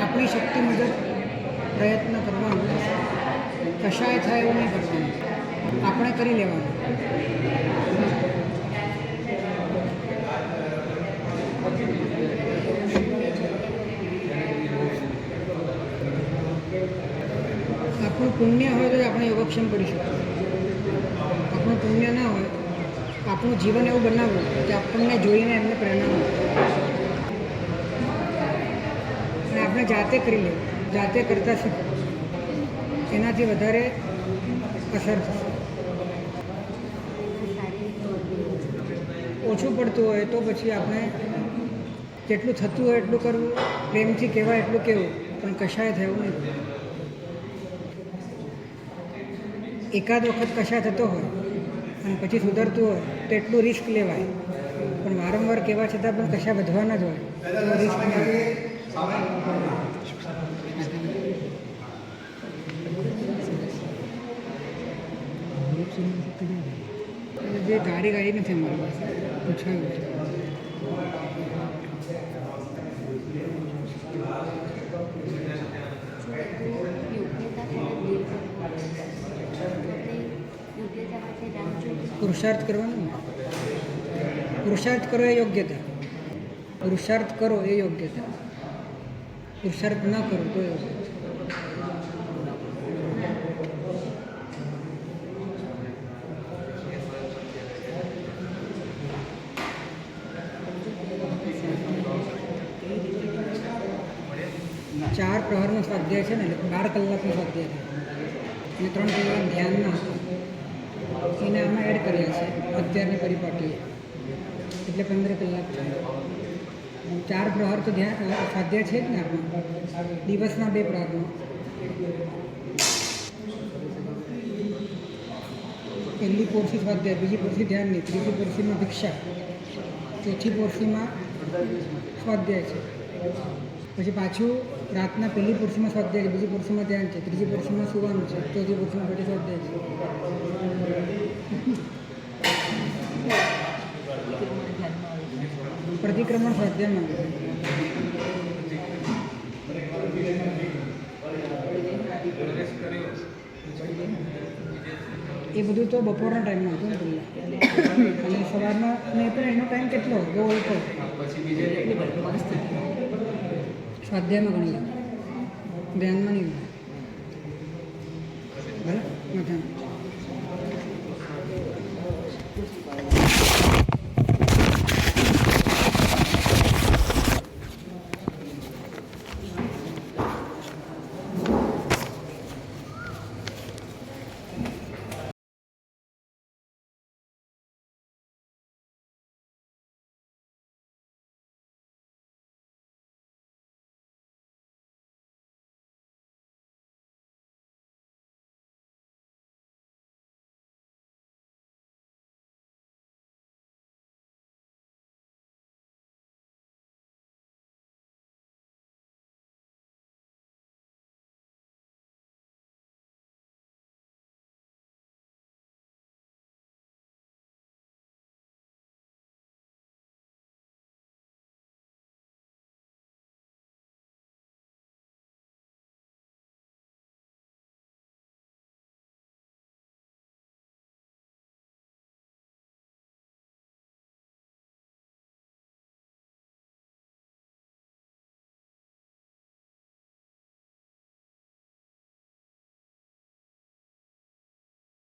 આપણી શક્તિ મુજબ પ્રયત્ન કરવાનો, કશાય થાય એવું નહીં કરવાનું, આપણે કરી લેવાનું. આપણું પુણ્ય હોય તો જ આપણે યોગક્ષેમ કરી શકીએ. આપણું પુણ્ય ના હોય, આપણું જીવન એવું બનાવવું કે આપણને જોઈને એમને પ્રેરણા મળે. અને આપણે જાતે કરી લેવું, જાતે કરતા શીખવું, એનાથી વધારે અસર થશે. ઓછું પડતું હોય તો પછી આપણે જેટલું થતું હોય એટલું કરવું, પ્રેમથી કહેવાય એટલું કહેવું, પણ કશાય થયું નહીં. એકાદ વખત કશાય થતો હોય અને પછી સુધરતું હોય તો એટલું રિસ્ક લેવાય, પણ વારંવાર કહેવા છતાં પણ કશા વધવાના જ હોય તો રિસ્ક ના લેવાય. જે ગાડી નથી અમારી પાસે પૂછાયું છે. પુરુષાર્થ કરવાનો ને, પુરુષાર્થ કરો એ યોગ્યતા, પુરુષાર્થ કરો એ યોગ્યતા, પુરુષાર્થ ન કરો તો યોગ્યતા. ચાર પ્રહરનો સ્વાધ્યાય છે ને, એટલે 12 કલાકનો સ્વાધ્યાય થાય અને 3 કલાક ધ્યાનના હતા, એને આમાં એડ કર્યા છે 11ની પરિપાટીએ, એટલે 15 કલાક થાય. 4 પ્રહર તો ધ્યાન સ્વાધ્યાય છે જ ને આપણો, દિવસના 2 પ્રહરનો. પહેલી પોરથી સ્વાધ્યાય, બીજી પોરથી ધ્યાનની, ત્રીજી પોરથીમાં ભિક્ષા, ચોથી પોરથીમાં સ્વાધ્યાય છે. પછી પાછું રાતના પહેલી પુરુષમાં સ્વાધ્યાય છે, બીજી પુરુષમાં ધ્યાન છે, ત્રીજી પુરુષમાં સુવાનું છે, ચોથી પુરુષમાં પછી સ્વાધ્યાય છે. પ્રતિક્રમણ સ્વાધ્યાયમાં આવે એ બધું તો બપોરના ટાઈમમાં હતું ને પહેલાં, અને સવારના નહીં પણ એનો ટાઈમ કેટલો બહુ ઓછો સ્વાધ્યાયમાં ગણી લો, ધ્યાનમાં નહીં લો. બરાબર મજામાં.